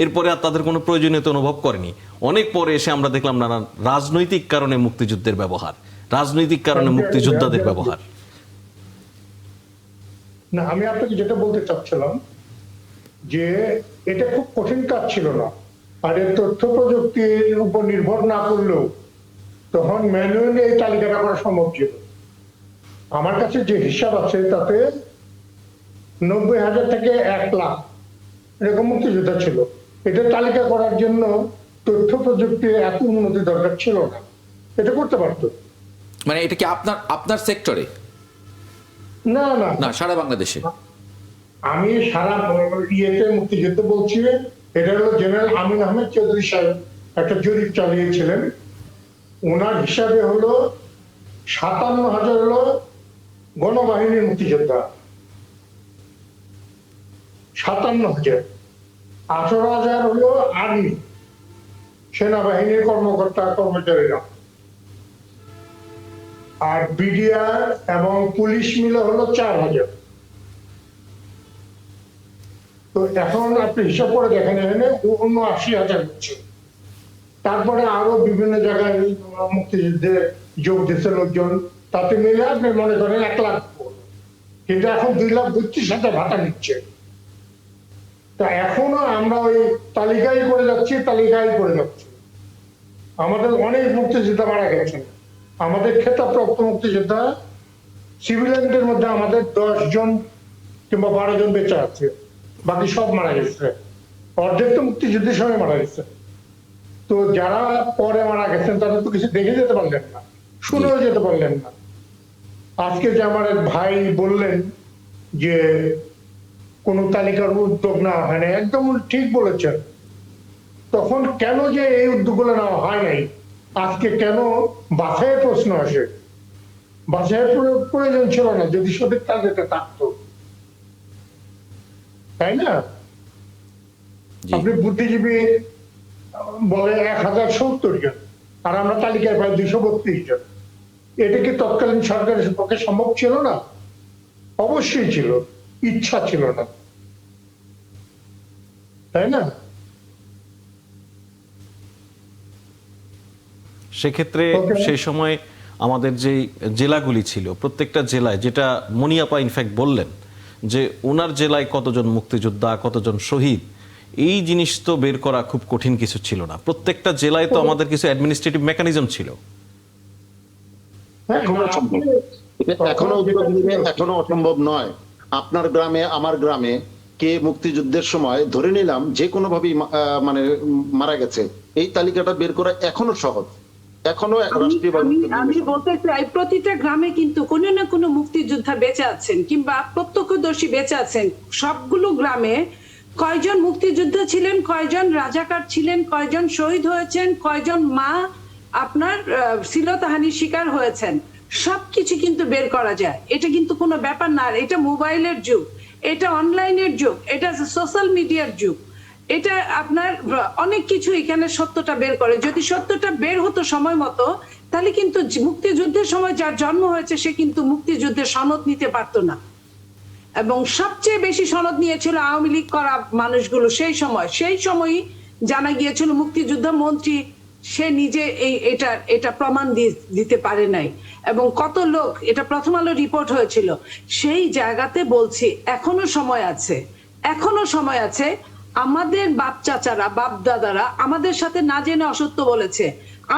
এরপরে আর তাদের কোনো প্রয়োজনীয়তা অনুভব করেনি। অনেক পরে এসে আমরা দেখলাম নানান রাজনৈতিক কারণে মুক্তিযুদ্ধের ব্যবহার, রাজনৈতিক কারণে মুক্তিযোদ্ধাদের ব্যবহার। না, আমি আপনাকে যেটা বলতে চাচ্ছিলাম যে এটা খুব কঠিন কাজ ছিল না, আর এই তথ্য প্রযুক্তির উপর নির্ভর না করলেও তখন ম্যানুয়ালি এই তালিকাটা করা সম্ভব ছিল। আমার কাছে যে হিসাব আছে তাতে 90,000 থেকে 1 লাখ এরকম মুক্তিযোদ্ধা ছিল। এটা তালিকা করার জন্য তথ্য প্রযুক্তির এত উন্নতি দরকার ছিল না, এটা করতে পারতো। মানে এটা কি আপনার সেক্টরে? না না না, সারা বাংলাদেশে। আমি সারা ইয়েতে মুক্তিযুদ্ধ বলছি, এটা হলো জেনারেল আমিন আহমেদ চৌধুরী সাহেব একটা জরিপ চালিয়েছিলেন। ওনার হিসাবে হলো 57,000 হলো গণবাহিনীর মুক্তিযোদ্ধা, 57,000, 18,000 হলো আর্মি, সেনাবাহিনীর কর্মকর্তা কর্মচারীরা, আর বিডিআর এবং পুলিশ মিলে হলো 4,000। তো এখন আপনি হিসাব করে দেখেন, এখানে 79,000 হচ্ছে। তারপরে আরো বিভিন্ন জায়গায় মুক্তিযুদ্ধে যোগ দিচ্ছে লোকজন, তাতে মিলে আপনি মনে করেন 1 লাখ, কিন্তু এখন 2,32,000 ভাতা নিচ্ছে। তা এখনো আমরা ওই তালিকায় করে যাচ্ছি। আমাদের অনেক মুক্তিযোদ্ধা মারা গেছেন। আমাদের খেতাবপ্রাপ্ত মুক্তিযোদ্ধা সিভিলিয়ানদের মধ্যে আমাদের 10 জন কিংবা 12 জন বেঁচে আছে, বাকি সব মারা গেছে। অর্ধেক তো মুক্তিযুদ্ধের সময় মারা গেছে। তো যারা পরে মারা গেছেন তারা তো কিছু দেখে যেতে পারলেন না, শুনেও যেতে পারলেন না। আজকে যে আমার এক ভাই বললেন যে কোন তালিকার উদ্যোগ নেওয়া হয় না, একদম ঠিক বলেছেন। তখন কেন যে এই উদ্যোগগুলো নেওয়া হয় নাই, আজকে কেন বাছাইয়ের প্রশ্ন আসে? বাছাইয়ের প্রয়োজন ছিল না যদি সঠিক তালিকা থাকতো, তাই না? জি। আপনি বুদ্ধিজীবী বলে 1070 জন, আর আমরা তালিকায় প্রায় 232 জন। এটা কি তৎকালীন সরকারের পক্ষে সম্ভব ছিল না? অবশ্যই ছিল, ইচ্ছা ছিল না, তাই না? সেক্ষেত্রে Okay. সেই সময় আমাদের যে জেলাগুলি ছিল, প্রত্যেকটা জেলায়, যেটা মনিয়াপা ইনফ্যাক্ট বললেন যে ওনার জেলায় কতজন মুক্তিযোদ্ধা, কতজন শহীদ, এই জিনিস তো বের করা খুব কঠিন কিছু ছিল না। প্রত্যেকটা জেলায় তো আমাদের কিছু অ্যাডমিনিস্ট্রেটিভ মেকানিজম ছিল। হ্যাঁ, এখনো সম্ভব। এখনো উদ্যোগ নিলে এখনো অসম্ভব নয়। আপনার গ্রামে, আমার গ্রামে কে মুক্তিযুদ্ধের সময় ধরে নিলাম যে কোনো ভাবেই মানে মারা গেছে, এই তালিকাটা বের করা এখনো সহজ। এখনো রাষ্ট্রীয় আমি বলতে চাই প্রতিটা গ্রামে কিন্তু কোনো না কোনো মুক্তিযোদ্ধা বেঁচে আছেন কিংবা প্রত্যক্ষদর্শী বেঁচে আছেন। সবগুলো গ্রামে কয়জন মুক্তিযোদ্ধা ছিলেন, কয়জন রাজাকার ছিলেন, কয়জন শহীদ হয়েছেন, কয়জন মা আপনার শ্লীলতাহানির শিকার হয়েছেন, সবকিছু কিন্তু বের করা যায়। এটা কিন্তু কোনো ব্যাপার না। আর এটা মোবাইলের যুগ, এটা অনলাইনের যুগ, এটা সোশ্যাল মিডিয়ার যুগ। এটা আপনার অনেক কিছু এখানে সত্যটা বের করে। যদি সত্যটা বের হতো সময় মতো, তাহলে কিন্তু মুক্তিযুদ্ধের সময় যার জন্ম হয়েছে সে কিন্তু মুক্তিযুদ্ধের সনদ নিতে পারতো না। এবং সবচেয়ে বেশি সনদ নিয়েছিল আওয়ামী লীগ করা মানুষগুলো সেই সময়ই জানা গিয়েছিল মুক্তিযুদ্ধ মন্ত্রী সে নিজে এটা প্রমাণ দিতে পারে নাই। এবং কত লোক, এটা প্রথম আলো রিপোর্ট হয়েছিল। সেই জায়গাতে বলছি এখনো সময় আছে। আমাদের বাপ চাচারা, বাপ দাদারা আমাদের সাথে না জেনে অসত্য বলেছে,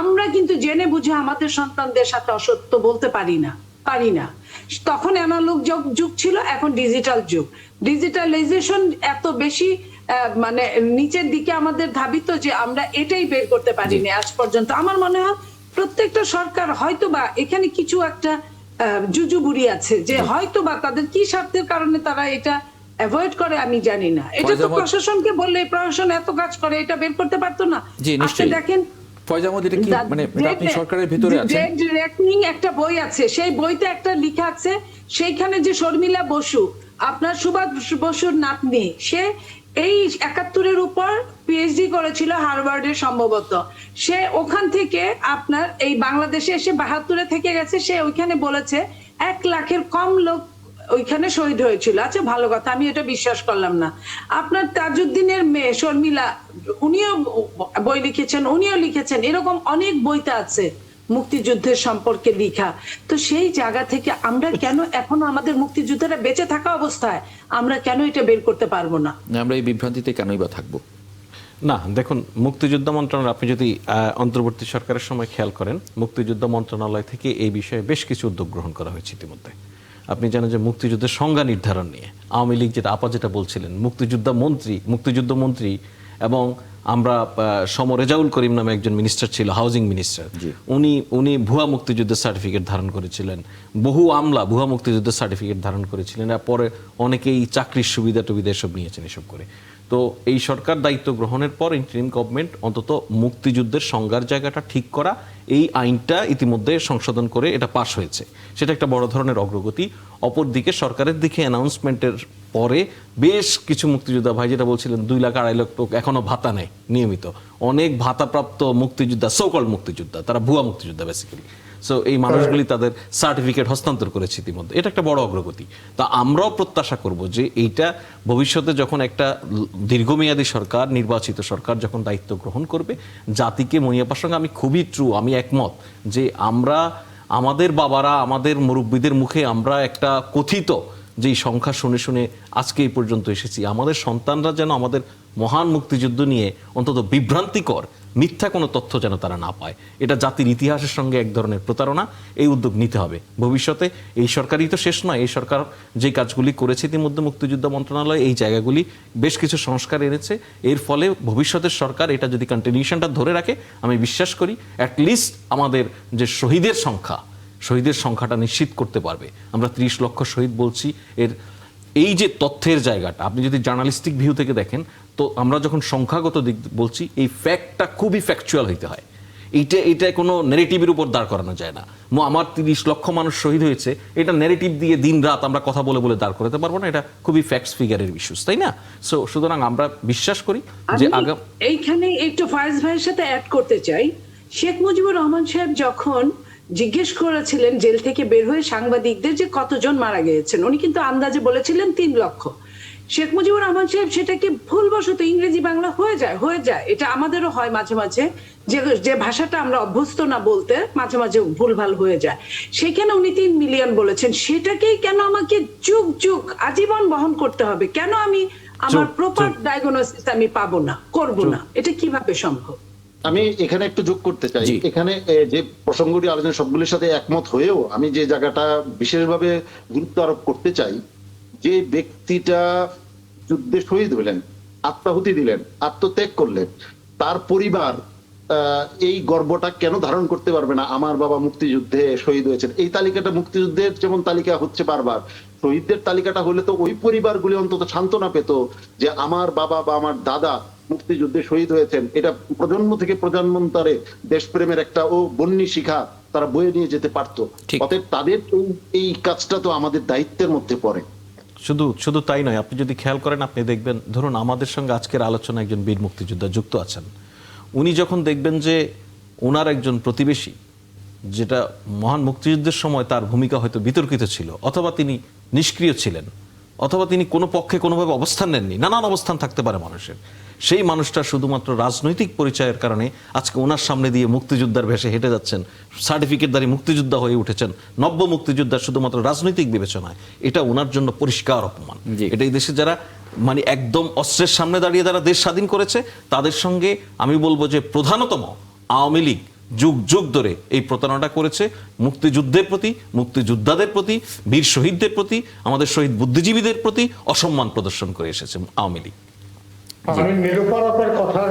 আমরা কিন্তু জেনে বুঝে আমাদের সন্তানদের সাথে অসত্য বলতে পারি না। তখন অ্যানালগ যুগ ছিল, এখন ডিজিটাল যুগ। ডিজিটালাইজেশন এত বেশি মানে নিচের দিকে আমাদের ধাবিত যে আমরা এটাই বের করতে পারিনি আজ পর্যন্ত। আমার মনে হয় প্রত্যেকটা সরকার হয়তোবা এখানে কিছু একটা জুজুবুরি আছে, যে হয়তোবা তাদের কি স্বার্থের কারণে তারা এটা অ্যাভয়েড করে, আমি জানি না। এটা তো প্রশাসনকে বললে প্রশাসন এত কাজ করে, এটা বের করতে পারতো না? জি, নিশ্চয়ই। দেখেন ফয়জা আহমদ, এটা কি মানে এটা আপনি সরকারের ভিতরে আছেন? ডেড রেকনিং একটা বই আছে, সেই বইতে একটা লেখা আছে, সেইখানে যে শর্মিলা বসু, আপনার সুভাষ বসুর নাতনি, সে এই 71-এর উপর পিএইচডি করেছিল হার্ভার্ডে সম্ভবত। সে ওখান থেকে আপনার এই বাংলাদেশে এসে 72-এ থেকে গেছে। সে ওইখানে বলেছে 1 লাখের কম লোক ওইখানে শহীদ হয়েছিল। আচ্ছা, ভালো কথা, আমি এটা বিশ্বাস করলাম না। আপনার তাজউদ্দিনের মেয়ে শর্মিলা, উনিও বই লিখেছেন, এরকম অনেক বইতে আছে মুক্তিযুদ্ধের সম্পর্কে লেখা। তো সেই জায়গা থেকে আমরা কেন এখনো আমাদের মুক্তিযুদ্ধেরা বেঁচে থাকা অবস্থায় আমরা কেন এটা বের করতে পারবো না? আমরা এই বিভ্রান্তিতে কেনই বা থাকবো? না, দেখুন, মুক্তিযুদ্ধ মন্ত্রণালয়, আপনি যদি অন্তর্বর্তী সরকারের সময় খেয়াল করেন, মুক্তিযুদ্ধ মন্ত্রণালয় থেকে এই বিষয়ে বেশ কিছু উদ্যোগ গ্রহণ করা হয়েছে ইতিমধ্যে। আপনি জানেন যে মুক্তিযুদ্ধের সংজ্ঞা নির্ধারণ নিয়ে আওয়ামী লীগ যেটা বলছিলেন, মুক্তিযুদ্ধ মন্ত্রী এবং আমরা রেজাউল করিম নামে একজন মিনিস্টার ছিল, হাউজিং মিনিস্টার, উনি ভুয়া মুক্তিযুদ্ধের সার্টিফিকেট ধারণ করেছিলেন। বহু আমলা ভুয়া মুক্তিযুদ্ধের সার্টিফিকেট ধারণ করেছিলেন। পরে অনেকেই চাকরির সুবিধা টুবিধা এসব নিয়েছেন এসব করে। তো এই সরকার দায়িত্ব গ্রহণের পর ইন্টারিম গভর্নমেন্ট অন্তত মুক্তিযুদ্ধের সংজ্ঞার জায়গাটা ঠিক করা, এই আইনটা ইতিমধ্যে সংশোধন করে এটা পাশ হয়েছে, সেটা একটা বড় ধরনের অগ্রগতি। অপরদিকে সরকারের দিকে অ্যানাউন্সমেন্টের পরে বেশ কিছু মুক্তিযোদ্ধা ভাই যেটা বলছিলেন 2 লাখ 2.5 লাখ লোক এখনো ভাতা নেয় নিয়মিত, অনেক ভাতাপ্রাপ্ত মুক্তিযোদ্ধা, সোকল মুক্তিযোদ্ধা, তারা ভুয়া মুক্তিযোদ্ধা বেসিক্যালি। সো এই মানুষগুলি তাদের সার্টিফিকেট হস্তান্তর করেছে ইতিমধ্যে, এটা একটা বড় অগ্রগতি। তা আমরাও প্রত্যাশা করব যে এইটা ভবিষ্যতে যখন একটা দীর্ঘমেয়াদী সরকার, নির্বাচিত সরকার যখন দায়িত্ব গ্রহণ করবে, জাতিকে মনিয়াপার সঙ্গে আমি খুবই আমি একমত যে আমরা আমাদের বাবারা, আমাদের মুরব্বীদের মুখে আমরা একটা কথিত যেই সংখ্যা শুনে শুনে আজকে এই পর্যন্ত এসেছি, আমাদের সন্তানরা যেন আমাদের মহান মুক্তিযুদ্ধ নিয়ে অন্তত বিভ্রান্তিকর মিথ্যা কোনো তথ্য যেন তারা না পায়। এটা জাতির ইতিহাসের সঙ্গে এক ধরনের প্রতারণা, এই উদ্যোগ নিতে হবে ভবিষ্যতে। এই সরকারই তো শেষ নয়, এই সরকার যে কাজগুলি করেছে ইতিমধ্যে মুক্তিযুদ্ধ মন্ত্রণালয় এই জায়গাগুলি বেশ কিছু সংস্কার এনেছে, এর ফলে ভবিষ্যতের সরকার এটা যদি কন্টিনিউশনটা ধরে রাখে, আমি বিশ্বাস করি অ্যাটলিস্ট আমাদের যে শহীদের সংখ্যাটা নিশ্চিত করতে পারবে। আমরা 30 লক্ষ শহীদ বলছি, এর এই যে তথ্যের জায়গাটা আপনি যদি জার্নালিস্টিক ভিউ থেকে দেখেন, তো আমরা যখন সংখ্যাগত দিক বলছি, এই ফ্যাক্টটা খুবই ফ্যাকচুয়াল হইতে হয়। এটা কোনো নেগেটিভের উপর দাঁড় করানো যায় না। আমার 30 লক্ষ মানুষ শহীদ হয়েছে, এটা নেগেটিভ দিয়ে দিন রাত আমরা কথা বলে বলে দাঁড় করাতে পারবো না, এটা খুবই ফ্যাক্টস ফিগারের ইস্যুস, তাই না? সো সুতরাং আমরা বিশ্বাস করি যে এইখানে একটু ফায়েজ ভাইয়ের সাথে অ্যাড করতে চাই। শেখ মুজিবুর রহমান সাহেব যখন জিজ্ঞেস করেছিলেন জেল থেকে বের হয়ে সাংবাদিকদের যে কতজন মারা গিয়েছেন, উনি কিন্তু আন্দাজে বলেছিলেন 3 লক্ষ। শেখ মুজিবুর রহমান সাহেব সেটাকে ভুলবশত ইংরেজি বাংলা হয়ে যায়, এটা আমাদেরও হয় মাঝে মাঝে, যে ভাষাটা আমরা অভ্যস্ত না বলতে মাঝে মাঝে ভুলভাল হয়ে যায়। সেখানে উনি 3 মিলিয়ন বলেছেন, সেটাকেই কেন আমাকে যুগ যুগ আজীবন বহন করতে হবে? কেন আমি আমার প্রপার ডায়াগনোসিস আমি পাবো না, করবো না? এটা কিভাবে সম্ভব? আমি এখানে একটু যোগ করতে চাই। এখানে যে প্রসঙ্গটি আলোচনা সবগুলির সাথে একমত হয়েও আমি যে জায়গাটা বিশেষভাবে গুরুত্ব আরোপ করতে চাই, যে ব্যক্তিটা যুদ্ধে শহীদ হলেন, আত্মাহুতি দিলেন, আত্মত্যাগ করলেন, তার পরিবার এই গর্বটা কেন ধারণ করতে পারবে না? আমার বাবা মুক্তিযুদ্ধে শহীদ হয়েছেন। এই তালিকাটা মুক্তিযুদ্ধের যেমন তালিকা হচ্ছে বারবার, শহীদদের তালিকাটা হলে তো ওই পরিবারগুলি অন্তত সান্ত্বনা পেত যে আমার বাবা বা আমার দাদা মুক্তিযুদ্ধে শহীদ হয়েছেন। এটা প্রজন্ম থেকে প্রজন্মান্তরে দেশপ্রেমের একটা বন্যী শিখা তারা বয়ে নিয়ে যেতে পারতো। অতএব তাদের এই কাজটা তো আমাদের দায়িত্বের মধ্যে পড়ে। শুধু তাই নয়, আপনি যদি খেয়াল করেন, আপনি দেখবেন ধরুন আমাদের সঙ্গে আজকের আলোচনা একজন বীর মুক্তিযোদ্ধা যুক্ত আছেন, উনি যখন দেখবেন যে ওনার একজন প্রতিবেশী, যেটা মহান মুক্তিযুদ্ধের সময় তার ভূমিকা হয়তো বিতর্কিত ছিল, অথবা তিনি নিষ্ক্রিয় ছিলেন, অথবা তিনি কোনো পক্ষে কোনোভাবে অবস্থান নেননি, নানান অবস্থান থাকতে পারে মানুষের, সেই মানুষটা শুধুমাত্র রাজনৈতিক পরিচয়ের কারণে আজকে ওনার সামনে দিয়ে মুক্তিযোদ্ধার ভেসে হেঁটে যাচ্ছেন, সার্টিফিকেটধারী মুক্তিযোদ্ধা হয়ে উঠেছেন, নব্য মুক্তিযোদ্ধা শুধুমাত্র রাজনৈতিক বিবেচনায়, এটা ওনার জন্য পরিষ্কার অপমান। এটা এই দেশে যারা মানে একদম অস্ত্রের সামনে দাঁড়িয়ে যারা দেশ স্বাধীন করেছে, তাদের সঙ্গে আমি বলবো যে প্রধানতম আওয়ামী লীগ যুগ যুগ ধরে এই প্রতারণাটা করেছে মুক্তিযুদ্ধের প্রতি, মুক্তিযোদ্ধাদের প্রতি, বীর শহীদদের প্রতি, আমাদের শহীদ বুদ্ধিজীবীদের প্রতি অসম্মান প্রদর্শন করে এসেছে আওয়ামী লীগ। আমি নিরূপণ আপনার কথার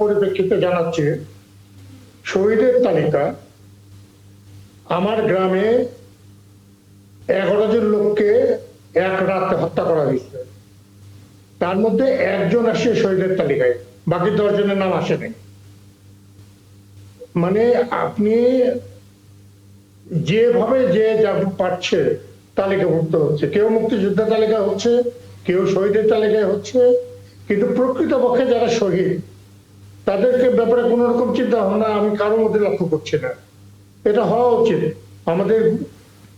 পরিপ্রেক্ষিতে জানাচ্ছি, শহীদের তালিকা আমার গ্রামে 11 জন লোককে এক রাতে হত্যা করা হয়েছে, তার মধ্যে 1 জন আসছে শহীদের তালিকায়, বাকি 10 জনের নাম আসেনি। মানে আপনি যেভাবে যে যা পারছে তালিকাভুক্ত হচ্ছে, কেউ মুক্তিযোদ্ধা তালিকা হচ্ছে, কেউ শহীদের তালিকায় হচ্ছে, কিন্তু প্রকৃতপক্ষে যারা শহীদ তাদেরকে ব্যাপারে কোন রকম চিন্তা ভাবনা আমি কারোর মধ্যে লক্ষ্য করছি না। এটা হওয়া উচিত। আমাদের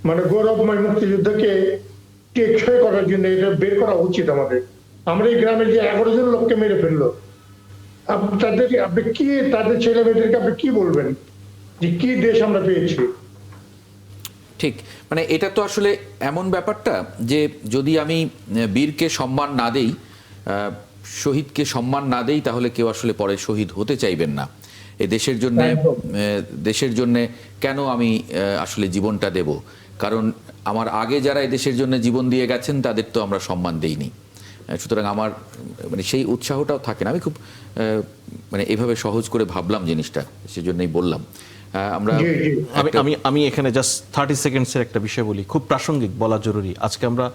মানে গৌরবময় মুক্তিযুদ্ধকে টেকসই করার জন্য এটা বের করা উচিত আমাদের। আমরা এই গ্রামে যে 11 জন লোককে মেরে ফেললো, আপনি কি তাদের ছেলে মেয়েদেরকে আপনি কি বলবেন যে কি দেশ আমরা পেয়েছি? ঠিক, মানে এটা তো আসলে এমন ব্যাপারটা যে যদি আমি বীরকে সম্মান না দেই, শহীদকে সম্মান না দেই, তাহলে কেউ আসলে পরে শহীদ হতে চাইবেন না। এই দেশের জন্য কেন আমি আসলে জীবনটা দেব? কারণ আমার আগে যারা এই দেশের জন্য জীবন দিয়ে গেছেন তাদের তো আমরা সম্মান দেইনি। সুতরাং আমার মানে সেই উৎসাহটাও থাকে না। আমি খুব মানে এইভাবে সহজ করে ভাবলাম জিনিসটা, সেজন্যই বললাম। আমি এখানে জাস্ট 30 সেকেন্ডসের একটা বিষয় বলি, খুব প্রাসঙ্গিক, বলা জরুরি। আজকে আমরা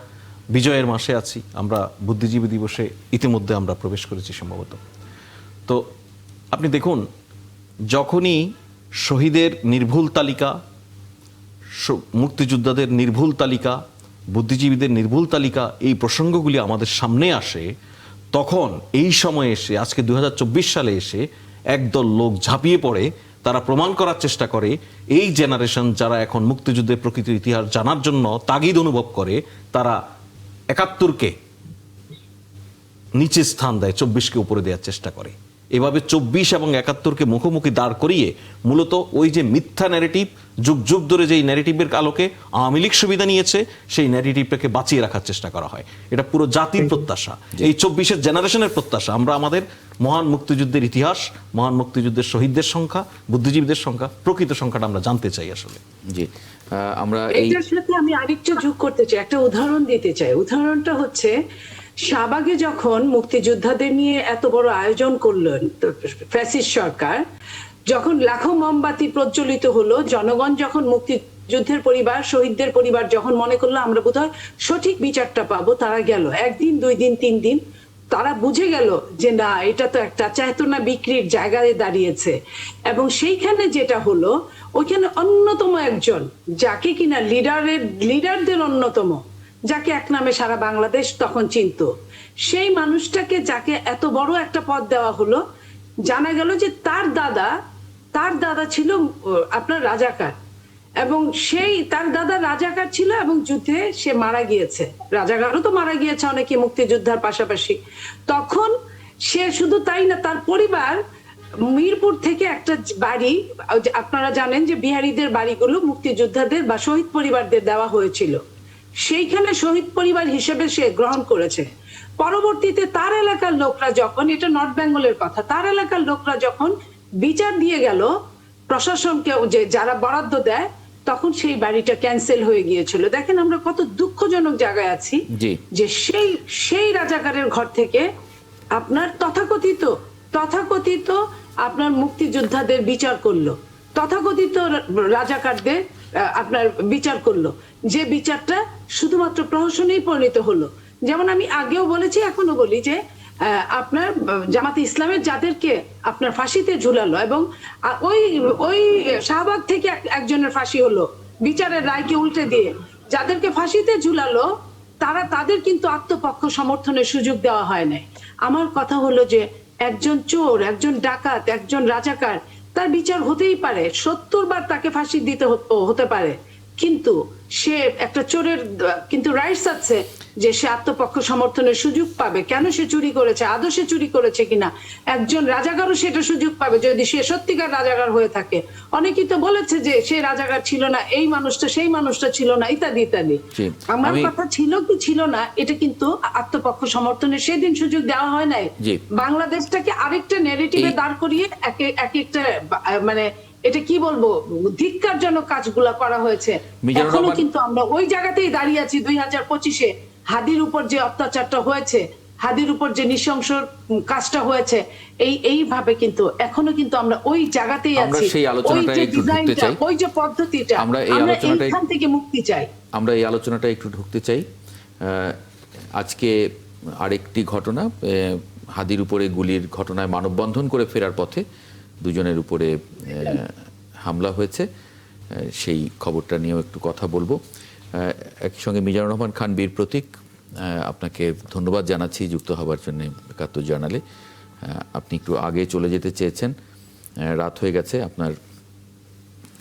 বিজয়ের মাসে আছি, আমরা বুদ্ধিজীবী দিবসে ইতিমধ্যে আমরা প্রবেশ করেছি সম্ভবত। তো আপনি দেখুন, যখনই শহীদের নির্ভুল তালিকা, মুক্তিযোদ্ধাদের নির্ভুল তালিকা, বুদ্ধিজীবীদের নির্ভুল তালিকা, এই প্রসঙ্গগুলি আমাদের সামনে আসে, তখন এই সময়ে এসে আজকে 2024 সালে এসে একদল লোক ঝাঁপিয়ে পড়ে, তারা প্রমাণ করার চেষ্টা করে এই জেনারেশন যারা এখন মুক্তিযুদ্ধের প্রকৃতির ইতিহাস জানার জন্য তাগিদ অনুভব করে, তারা 71কে নিচে স্থান দেয়, 24কে উপরে দেওয়ার চেষ্টা করে। এভাবে 24 এবং 71কে মুখোমুখি দাঁড় করিয়ে মূলত ওই যে মিথ্যা ন্যারেটিভ, যুগ যুগ ধরে যেই ন্যারেটিভের আলোকে আওয়ামী লীগ সুবিধা নিয়েছে, সেই ন্যারেটিভটাকে বাঁচিয়ে রাখার চেষ্টা করা হয়। এটা পুরো জাতির প্রত্যাশা, এই 24-এর জেনারেশনের প্রত্যাশা। আমরা আমাদের মহান মুক্তিযুদ্ধের ইতিহাস, মহান মুক্তিযুদ্ধের শহীদদের সংখ্যা, বুদ্ধিজীবীদের সংখ্যা, প্রকৃত সংখ্যাটা আমরা জানতে চাই আসলে। জি, আমরা এটার সাথে আমি আরেকটা যোগ করতে চাই, একটা উদাহরণ দিতে চাই। উদাহরণটা হচ্ছে, শাহবাগে যখন মুক্তিযোদ্ধাদের নিয়ে এত বড় আয়োজন করলেন ফ্যাসিস্ট সরকার, যখন লাখো মোমবাতি প্রজ্বলিত হলো, জনগণ যখন মুক্তিযুদ্ধের পরিবার, শহীদদের পরিবার যখন মনে করলো আমরা বোধহয় সঠিক বিচারটা পাবো, তারা গেল 1 দিন 2 দিন 3 দিন, তারা বুঝে গেল যে না, এটা তো একটা চেতনা বিক্রির জায়গায় দাঁড়িয়েছে। এবং সেইখানে যেটা হলো, ওইখানে অন্যতম একজন, যাকে কিনা লিডারদের অন্যতম, যাকে এক নামে সারা বাংলাদেশ তখন চিনতো, সেই মানুষটাকে যাকে এত বড় একটা পদ দেওয়া হলো, জানা গেল যে তার দাদা ছিল আপনার রাজাকার, এবং সেই তার দাদা রাজাকার ছিল এবং যুদ্ধে সে মারা গিয়েছে। রাজাকারও তো মারা গিয়েছে অনেকে মুক্তিযোদ্ধার পাশাপাশি। তখন সে শুধু তাই না, তার পরিবার মিরপুর থেকে একটা বাড়ি, আপনারা জানেন যে বিহারীদের বাড়িগুলো মুক্তিযোদ্ধাদের বা শহীদ পরিবারদের দেওয়া হয়েছিল, সেইখানে শহীদ পরিবার হিসেবে সে গ্রহণ করেছে। পরবর্তীতে তার এলাকার লোকরা যখন, এটা নর্থ বেঙ্গলের কথা, তার এলাকার লোকরা যখন বিচার দিয়ে গেল প্রশাসনকে, যে যারা বরাদ্দ দেয়, তখন সেই বাড়িটা ক্যান্সেল হয়ে গিয়েছিল। দেখেন আমরা কত দুঃখজনক জায়গায় আছি, যে সেই রাজাকারের ঘর থেকে আপনার তথাকথিত আপনার মুক্তিযোদ্ধাদের বিচার করলো, তথাকথিত রাজাকারদের আপনার বিচার করলো, যে বিচারটা শুধুমাত্র প্রহসনেই পরিণত হলো। যেমন আমি আগেও বলেছি, এখনো বলি, যে আপনার জামাতে ইসলামের যাদেরকে আপনার ফাঁসিতে ঝুলালো, এবং ওই শাহবাগ থেকে একজনের ফাঁসি হলো বিচারের রায়কে উল্টে দিয়ে, যাদেরকে ফাঁসিতে ঝুলালো তাদের কিন্তু আত্মপক্ষ সমর্থনের সুযোগ দেওয়া হয় নাই। আমার কথা হলো যে একজন চোর, একজন ডাকাত, একজন রাজাকার, তার বিচার হতেই পারে, 70 বার তাকে ফাঁসি দিতে হতে পারে, কিন্তু সে একটা চোরের কিন্তু রাইটস আছে যে সে আত্মপক্ষ সমর্থনের সুযোগ পাবে। কেন সে চুরি করেছে, আদৌ সে চুরি করেছে কিনা, একজন রাজাকারও সেটা সুযোগ পাবে যদি সে সত্যিকার রাজাকার হয়ে থাকে। অনেকেই তো বলেছে যে সে রাজাকার ছিল না, এই মানুষটা সেই মানুষটা ছিল না, ইত্যাদি ইত্যাদি। আমার কথা ছিল কি ছিল না, এটা কিন্তু আত্মপক্ষ সমর্থনের সেদিন সুযোগ দেওয়া হয় নাই। বাংলাদেশটাকে আরেকটা নেগেটিভে দাঁড় করিয়ে এক একটা মানে এটা কি বলবো, ধিক্কারজনক কাজগুলা করা হয়েছে। এখনো কিন্তু আমরা ওই জায়গাতেই দাঁড়িয়ে আছি। 2025-এ হাদির উপর যে অত্যাচারটা হয়েছে, হাদির উপর যে নৃশংস কাজটা হয়েছে, এইভাবে কিন্তু এখনো কিন্তু আমরা ওই জায়গাতেই আছি। ওই যে ডিজাইনটা, ওই যে পদ্ধতিটা, আমরা এইখান থেকে মুক্তি চাই। আমরা এই আলোচনাটা একটু ঢুকতে চাই। আজকে আরেকটি ঘটনা, হাদির উপরে গুলির ঘটনায় মানববন্ধন করে ফেরার পথে দুজনের উপরে হামলা হয়েছে, সেই খবরটা নিয়েও একটু কথা বলবো। একই সঙ্গে মিজানুর রহমান খান, বীর প্রতীক, আপনাকে ধন্যবাদ জানাচ্ছি যুক্ত হবার জন্য 71 জার্নালে। আপনি একটু আগে চলে যেতে চেয়েছেন, রাত হয়ে গেছে, আপনার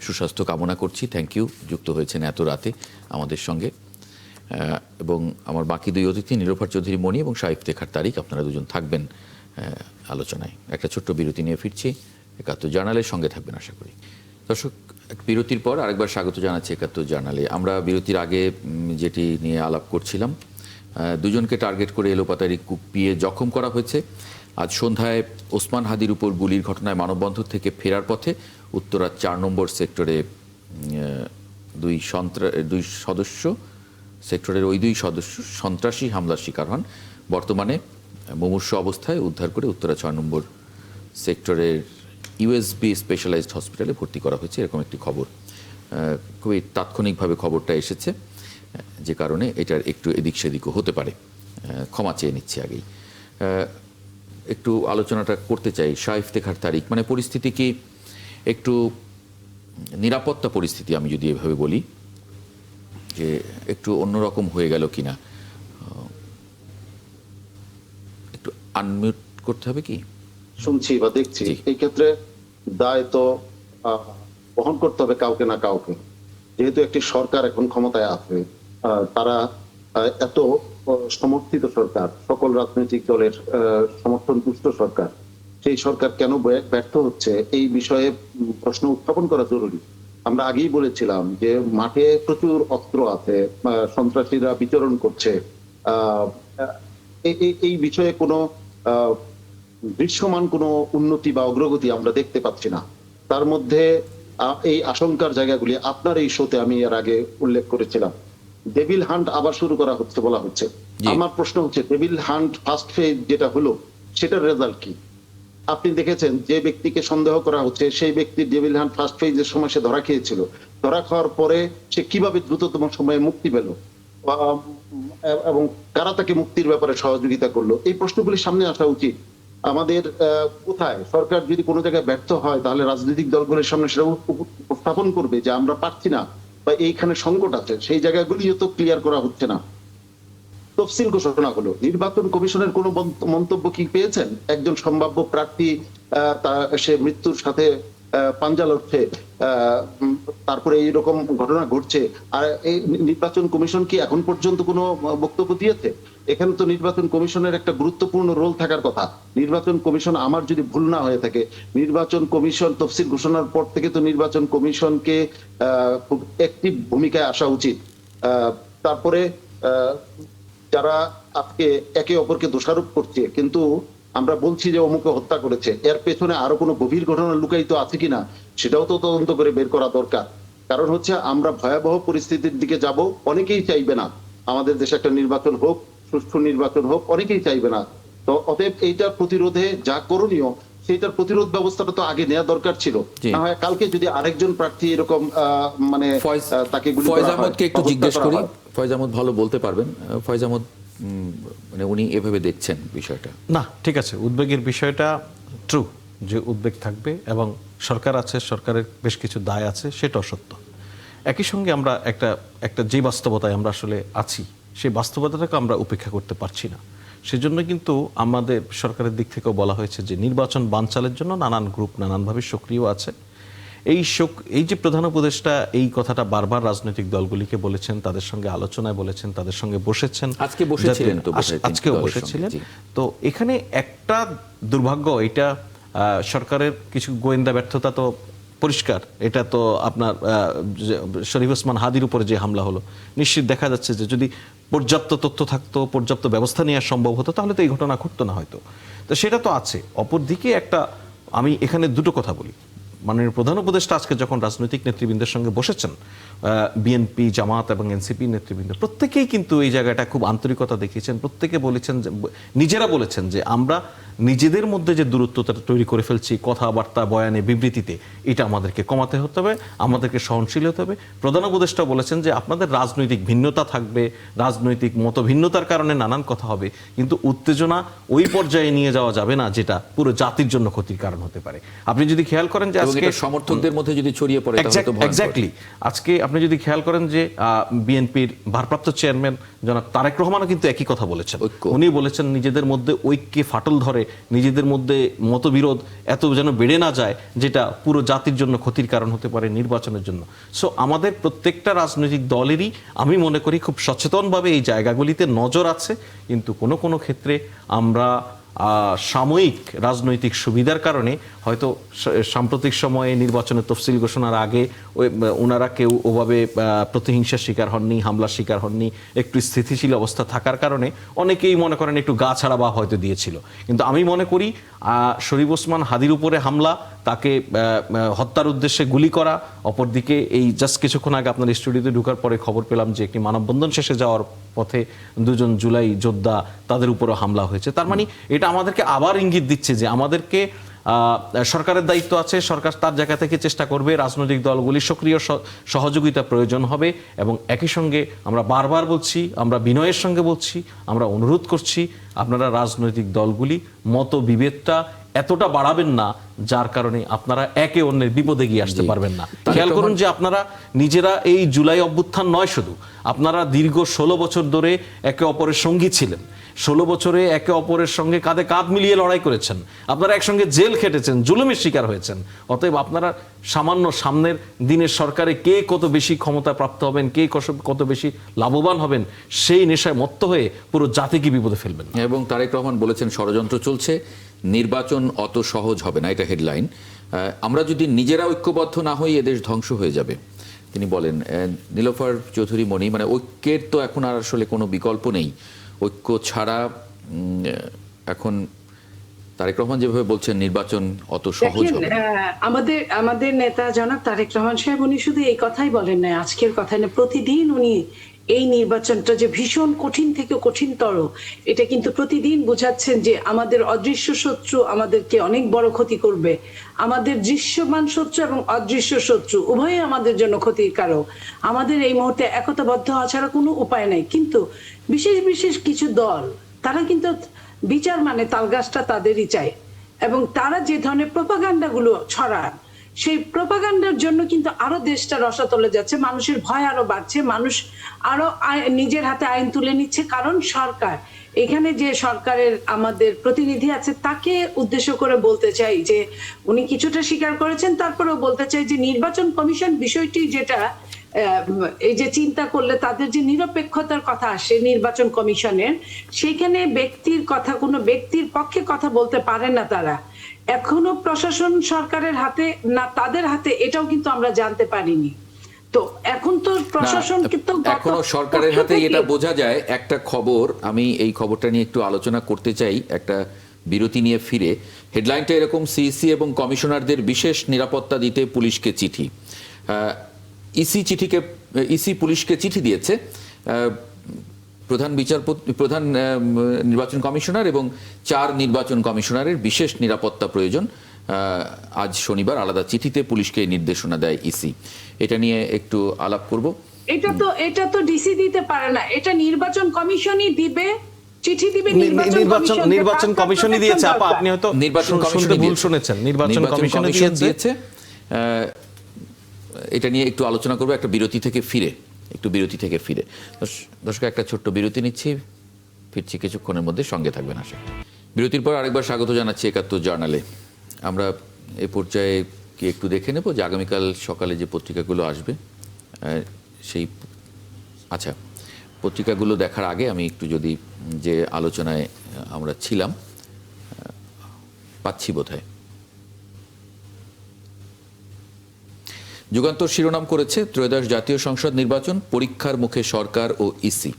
সুস্বাস্থ্য কামনা করছি। থ্যাংক ইউ, যুক্ত হয়েছেন এত রাতে আমাদের সঙ্গে। এবং আমার বাকি 2 অতিথি নীলোফার চৌধুরী মণি এবং শাহ ইফতেখার তারিক, আপনারা দুজন থাকবেন আলোচনায়। একটা ছোট্ট বিরতি নিয়ে ফিরছি, 71 জার্নালের সঙ্গে থাকবেন আশা করি। দর্শক, বিরতির পর আরেকবার স্বাগত জানাচ্ছি 71 জার্নালে। আমরা বিরতির আগে যেটি নিয়ে আলাপ করছিলাম, দুজনকে টার্গেট করে এলোপাতাড়ি কুপিয়ে জখম করা হয়েছে। আজ সন্ধ্যায় ওসমান হাদির উপর গুলির ঘটনায় মানববন্ধন থেকে ফেরার পথে উত্তরা 4 নম্বর সেক্টরে দুই সদস্য সন্ত্রাসী হামলার শিকার হন। বর্তমানে মুমূর্ষু অবস্থায় উদ্ধার করে উত্তরা 6 নম্বর সেক্টরের ইউএসবি স্পেশালাইজড হসপিটালে ভর্তি করা হয়েছে, এরকম একটি খবর। খুবই তাৎক্ষণিকভাবে খবরটা এসেছে যে যে কারণে এটার একটু এদিক সেদিকও হতে পারে। ক্ষমা চেয়ে নিচ্ছি আগেই। একটু আলোচনাটা করতে চাই ইফতেখার তারিক, মানে পরিস্থিতি কি একটু নিরাপত্তা পরিস্থিতি, আমি যদি এভাবে বলি, যে একটু অন্যরকম হয়ে গেল কিনা। একটু আনমিউট করতে হবে কি? শুনছি বা দেখছি, জি। এই ক্ষেত্রে দায় তো বহন করতে হবে কাউকে না কাউকে। যেহেতু একটি সরকার এখন ক্ষমতায় আছে, তারা এত সমর্থিত সরকার, সকল রাজনৈতিক দলের সমর্থন পুষ্ট সরকার, সেই সরকার কেন ব্যর্থ হচ্ছে এই বিষয়ে প্রশ্ন উত্থাপন করা জরুরি। আমরা আগেই বলেছিলাম যে মাঠে প্রচুর অস্ত্র আছে, সন্ত্রাসীরা বিচরণ করছে, এই বিষয়ে কোনো দৃশ্যমান কোনো উন্নতি বা অগ্রগতি আমরা দেখতে পাচ্ছি না। তার মধ্যে এই আশঙ্কার জায়গাগুলি আপনার এই শোতে আমি এর আগে উল্লেখ করেছিলাম। ডেভিল হান্ট আবার শুরু করা হচ্ছে বলা হচ্ছে। আমার প্রশ্ন হচ্ছে, ডেভিল হান্ট ফার্স্ট ফেজ যেটা হলো সেটার রেজাল্ট কি? আপনি দেখেছেন যে ব্যক্তিকে সন্দেহ করা হচ্ছে সেই ব্যক্তি ডেভিল হান্ট ফার্স্ট ফেজের সময় সে ধরা খেয়েছিল। ধরা খাওয়ার পরে সে কিভাবে দ্রুততম সময়ে মুক্তি পেল এবং কারা তাকে মুক্তির ব্যাপারে সহযোগিতা করলো, এই প্রশ্নগুলি সামনে আসা উচিত। আমাদের কোথায় সরকার যদি কোনো জায়গায় ব্যর্থ হয় তাহলে রাজনৈতিক দলগুলোর সামনে সেটা উপস্থাপন করবে যে আমরা পারছি না বা এইখানে সংকট আছে, সেই জায়গাগুলিও তো ক্লিয়ার করা হচ্ছে না। তফসিল ঘোষণা হলো, নির্বাচন কমিশনের কোনো মন্তব্য কি পেয়েছেন? একজন সম্ভাব্য প্রার্থী সে মৃত্যুর সাথে পাঞ্জা লড়ছে, তারপরে এইরকম ঘটনা ঘটছে, আর এই নির্বাচন কমিশন কি এখন পর্যন্ত কোনো বক্তব্য দিয়েছে? এখানে তো নির্বাচন কমিশনের একটা গুরুত্বপূর্ণ রোল থাকার কথা। নির্বাচন কমিশন, আমার যদি ভুল না হয়ে থাকে, নির্বাচন কমিশন তফসিল ঘোষণার পর থেকে তো নির্বাচন কমিশনকে খুব অ্যাক্টিভ ভূমিকায় আসা উচিত। তারপরে যারা আজকে একে অপরকে দোষারোপ করছে, কিন্তু আমরা বলছি যে অমুকে হত্যা করেছে, এর পেছনে আরো কোনো গভীর ঘটনা লুকায়িত আছে কিনা সেটাও তো তদন্ত করে বের করা দরকার। কারণ হচ্ছে আমরা ভয়াবহ পরিস্থিতির দিকে যাব, অনেকেই চাইবে না আমাদের দেশে একটা নির্বাচন হোক, সুষ্ঠু নির্বাচন হোক, অনেকেই চাইবে না। তো অতএব এইটার প্রতিরোধে যা করণীয় সেইটার প্রতিরোধ ব্যবস্থাটা তো আগে নেওয়া দরকার ছিল। না হয় কালকে যদি আরেকজন প্রার্থী এরকম মানে তাকে গুলি করা হয়, ফয়েজ আহমদকে একটু জিজ্ঞেস করি। হয়। ফয়েজ আহমদ ভালো বলতে পারবেন। ফয়েজ আহমদ, মানে উনি এভাবে দেখছেন বিষয়টা? না, ঠিক আছে, উদ্বেগের বিষয়টা ট্রু যে উদ্বেগ থাকবে এবং সরকার আছে, সরকারের বেশ কিছু দায় আছে, সেটাও সত্য। একই সঙ্গে আমরা একটা যে বাস্তবতায় আমরা আসলে আছি সেই বাস্তবতাটাকে আমরা উপেক্ষা করতে পারছি না। সেজন্য কিন্তু আমাদের সরকারের দিক থেকেও বলা হয়েছে যে নির্বাচন বানচালের জন্য নানান গ্রুপ নানানভাবে সক্রিয় আছে। এই যে প্রধান উপদেষ্টা এই কথাটা বারবার রাজনৈতিক দলগুলিকে বলেছেন, তাদের সঙ্গে আলোচনায় বলেছেন, তাদের সঙ্গে বসেছেন, আজকে বসেছিলেন তো, আজকেও বসেছিলেন। তো এখানে একটা দুর্ভাগ্য, এটা সরকারের কিছু গোয়েন্দা ব্যর্থতা তো পরিষ্কার। এটা তো আপনার শরীফ ওসমান হাদির উপরে যে হামলা হলো, নিশ্চিত দেখা যাচ্ছে যে যদি পর্যাপ্ত তথ্য থাকতো, পর্যাপ্ত ব্যবস্থা নেওয়া সম্ভব হতো, তাহলে তো এই ঘটনা ঘটতো না হয়তো। তো সেটা তো আছে। অপরদিকে আমি এখানে দুটো কথা বলি। মাননীয় প্রধান উপদেষ্টা আজকে যখন রাজনৈতিক নেতৃবৃন্দের সঙ্গে বসেছেন, বিএনপি, জামাত এবং এনসিপি নেতৃবৃন্দ প্রত্যেকেই কিন্তু এই জায়গাটা খুব আন্তরিকতা দেখিয়েছেন। প্রত্যেকে বলেছেন, নিজেরা বলেছেন যে আমরা নিজেদের মধ্যে যে দূরত্বটা তৈরি করে ফেলছি কথাবার্তা, বয়ানে, বিবৃতিতে, এটা আমাদেরকে কমাতে হতে হবে, আমাদেরকে সহনশীল হতে হবে। প্রধান উপদেষ্টা বলেছেন যে আপনাদের রাজনৈতিক ভিন্নতা থাকবে, রাজনৈতিক মতভিন্নতার কারণে নানান কথা হবে, কিন্তু উত্তেজনা ওই পর্যায়ে নিয়ে যাওয়া যাবে না যেটা পুরো জাতির জন্য ক্ষতির কারণ হতে পারে। আপনি যদি খেয়াল করেন যে আজকে সমর্থকদের মধ্যে যদি ছড়িয়ে পড়ে, তাহলে তো ভয়ঙ্কর। এক্স্যাক্টলি, আজকে আপনি যদি খেয়াল করেন যে বিএনপির ভারপ্রাপ্ত চেয়ারম্যান জনাব তারেক রহমানও কিন্তু একই কথা বলেছেন। উনি বলেছেন নিজেদের মধ্যে ঐক্যে ফাটল ধরে, নিজেদের মধ্যে মতবিরোধ এত যেন বেড়ে না যায় যেটা পুরো জাতির জন্য ক্ষতির কারণ হতে পারে নির্বাচনের জন্য। সো আমাদের প্রত্যেকটা রাজনৈতিক দলেরই আমি মনে করি খুব সচেতনভাবে এই জায়গাগুলিতে নজর আছে, কিন্তু কোনো কোনো ক্ষেত্রে আমরা সাময়িক রাজনৈতিক সুবিধার কারণে হয়তো সাম্প্রতিক সময়ে নির্বাচনের তফসিল ঘোষণার আগে ওনারা কেউ ওভাবে প্রতিহিংসার শিকার হননি, হামলার শিকার হননি, একটু স্থিতিশীল অবস্থা থাকার কারণে অনেকেই মনে করেন একটু গা ছাড়া বা হয়তো দিয়েছিল। কিন্তু আমি মনে করি শরীফ ওসমান হাদির উপরে হামলা, তাকে হত্যার উদ্দেশ্যে গুলি করা, অপরদিকে এই জাস্ট কিছুক্ষণ আগে আপনার স্টুডিওতে ঢোকার পরে খবর পেলাম যে একটি মানববন্ধন শেষে যাওয়ার পথে দুজন জুলাই যোদ্ধা, তাদের উপরও হামলা হয়েছে। তার মানে এটা আমাদেরকে আবার ইঙ্গিত দিচ্ছে যে আমাদেরকে সরকারের দায়িত্ব আছে, সরকার তার জায়গা থেকে চেষ্টা করবে, রাজনৈতিক দলগুলি সক্রিয় সহযোগিতা প্রয়োজন হবে। এবং একই সঙ্গে আমরা বারবার বলছি, আমরা বিনয়ের সঙ্গে বলছি, আমরা অনুরোধ করছি, আপনারা রাজনৈতিক দলগুলি মতবিভেদটা এতটা বাড়াবেন না যার কারণে আপনারা একে অন্যের বিপদে গিয়ে আসতে পারবেন না। খেয়াল করুন যে আপনারা নিজেরা এই জুলাই অভ্যুত্থান নয়, শুধু আপনারা দীর্ঘ 16 বছর ধরে একে অপরের সঙ্গী ছিলেন, 16 বছরে একে অপরের সঙ্গে কাঁধে কাঁধ মিলিয়ে লড়াই করেছেন, আপনারা একসঙ্গে জেল খেটেছেন, জুলুমের শিকার হয়েছেন। অতএব আপনারা সামান্য সামনের দিনের সরকারে কে কত বেশি ক্ষমতা প্রাপ্ত হবেন, কে কত বেশি লাভবান হবেন, সেই নেশায় মত্ত হয়ে পুরো জাতিকে বিপদে ফেলবেন। এবং তারেক রহমান বলেছেন ষড়যন্ত্র চলছে, নির্বাচন অত সহজ হবে না, এটা হেডলাইন। আমরা যদি নিজেরা ঐক্যবদ্ধ না হই এদেশ ধ্বংস হয়ে যাবে তিনি বলেন। নীলোফার চৌধুরী মণি, মানে ঐক্যের তো এখন আর আসলে কোনো বিকল্প নেই, ঐক্য ছাড়া এখন তারেক রহমান যেভাবে বলছেন নির্বাচন অত সহজ হবে না। আমাদের নেতা জনাব তারেক রহমান সাহেব উনি শুধু এই কথাই বলেন না, আজকের কথাই না, প্রতিদিন উনি এই নির্বাচনটা যে ভীষণ কঠিন থেকে কঠিনতর এটা কিন্তু প্রতিদিন বোঝাচ্ছেন যে আমাদের অদৃশ্য শত্রু আমাদেরকে অনেক বড় ক্ষতি করবে। আমাদের দৃশ্যমান শত্রু এবং অদৃশ্য শত্রু উভয়ই আমাদের জন্য ক্ষতিকারক। আমাদের এই মুহূর্তে একতাবদ্ধ হওয়া ছাড়া কোনো উপায় নাই। কিন্তু বিশেষ বিশেষ কিছু দল তারা কিন্তু বিচার মানে তালগাছটা তাদেরই চায়, এবং তারা যে ধরনের প্রপাগান্ডা গুলো ছড়ায় সেই প্রপাগান্ডার জন্য কিন্তু আরো দেশটা রসাতলে যাচ্ছে, মানুষের ভয় আরো বাড়ছে, মানুষ আরো নিজের হাতে আইন তুলে নিচ্ছে। কারণ সরকার, এখানে যে সরকারের আমাদের প্রতিনিধি আছে তাকে উদ্দেশ্য করে বলতে চাই যে উনি কিছুটা স্বীকার করেছেন, তারপরেও বলতে চাই যে নির্বাচন কমিশন বিষয়টি যেটা এই যে চিন্তা করলে তাদের যে নিরপেক্ষতার কথা আসে নির্বাচন কমিশনের, সেখানে ব্যক্তির কথা, কোনো ব্যক্তির পক্ষে কথা বলতে পারে না তারা। এখনো প্রশাসন সরকারের হাতে না তাদের হাতে, এটাও কিন্তু আমরা জানতে পারিনি। তো এখন তো প্রশাসন কিন্তু এখনো সরকারের হাতে, এটা বোঝা যায়। একটা খবর, আমি এই খবরটা নিয়ে একটু আলোচনা করতে চাই, একটা বিরতি নিয়ে ফিরে। হেডলাইনটা এরকম, সিইসি এবং কমিশনারদের বিশেষ নিরাপত্তা দিতে পুলিশকে চিঠি। ইসি পুলিশকে চিঠি দিয়েছে। প্রধান নির্বাচন কমিশনার এবং 4 নির্বাচন কমিশনারের বিশেষ নিরাপত্তা প্রয়োজন। আজ শনিবার আলাদা চিঠিতে পুলিশকে নির্দেশনা দেয় ইসি। এটা নিয়ে একটু আলাপ করব। এটা তো ডিসি দিতে পারে না, এটা নির্বাচন কমিশনই দিবে, চিঠি দিবে নির্বাচন কমিশনই দিয়েছে। আপা আপনি হয়তো নির্বাচন কমিশন ভুল শুনেছেন, নির্বাচন কমিশন দিয়েছে। এটা নিয়ে একটু আলোচনা করব একটা বিরতি থেকে ফিরে। দর্শক, একটা ছোট্ট বিরতি নিচ্ছি, ফিরছি কিছুক্ষণের মধ্যে, সঙ্গে থাকবেন আশা। বিরতির পর আরেকবার স্বাগত জানাচ্ছি ৭১ জার্নালে। আমরা এ পর্যায়ে কি একটু দেখে নেব যে আগামীকাল সকালে যে পত্রিকাগুলো আসবে, আচ্ছা, পত্রিকাগুলো দেখার আগে আমি একটু যদি যে আলোচনায় আমরা ছিলাম, পাচ্ছি বোধহয়। যুগান্তর শিরোনাম করেছে, ত্রয়োদশ জাতীয় সংসদ নির্বাচন পরীক্ষার মুখে সরকার ও ইসি।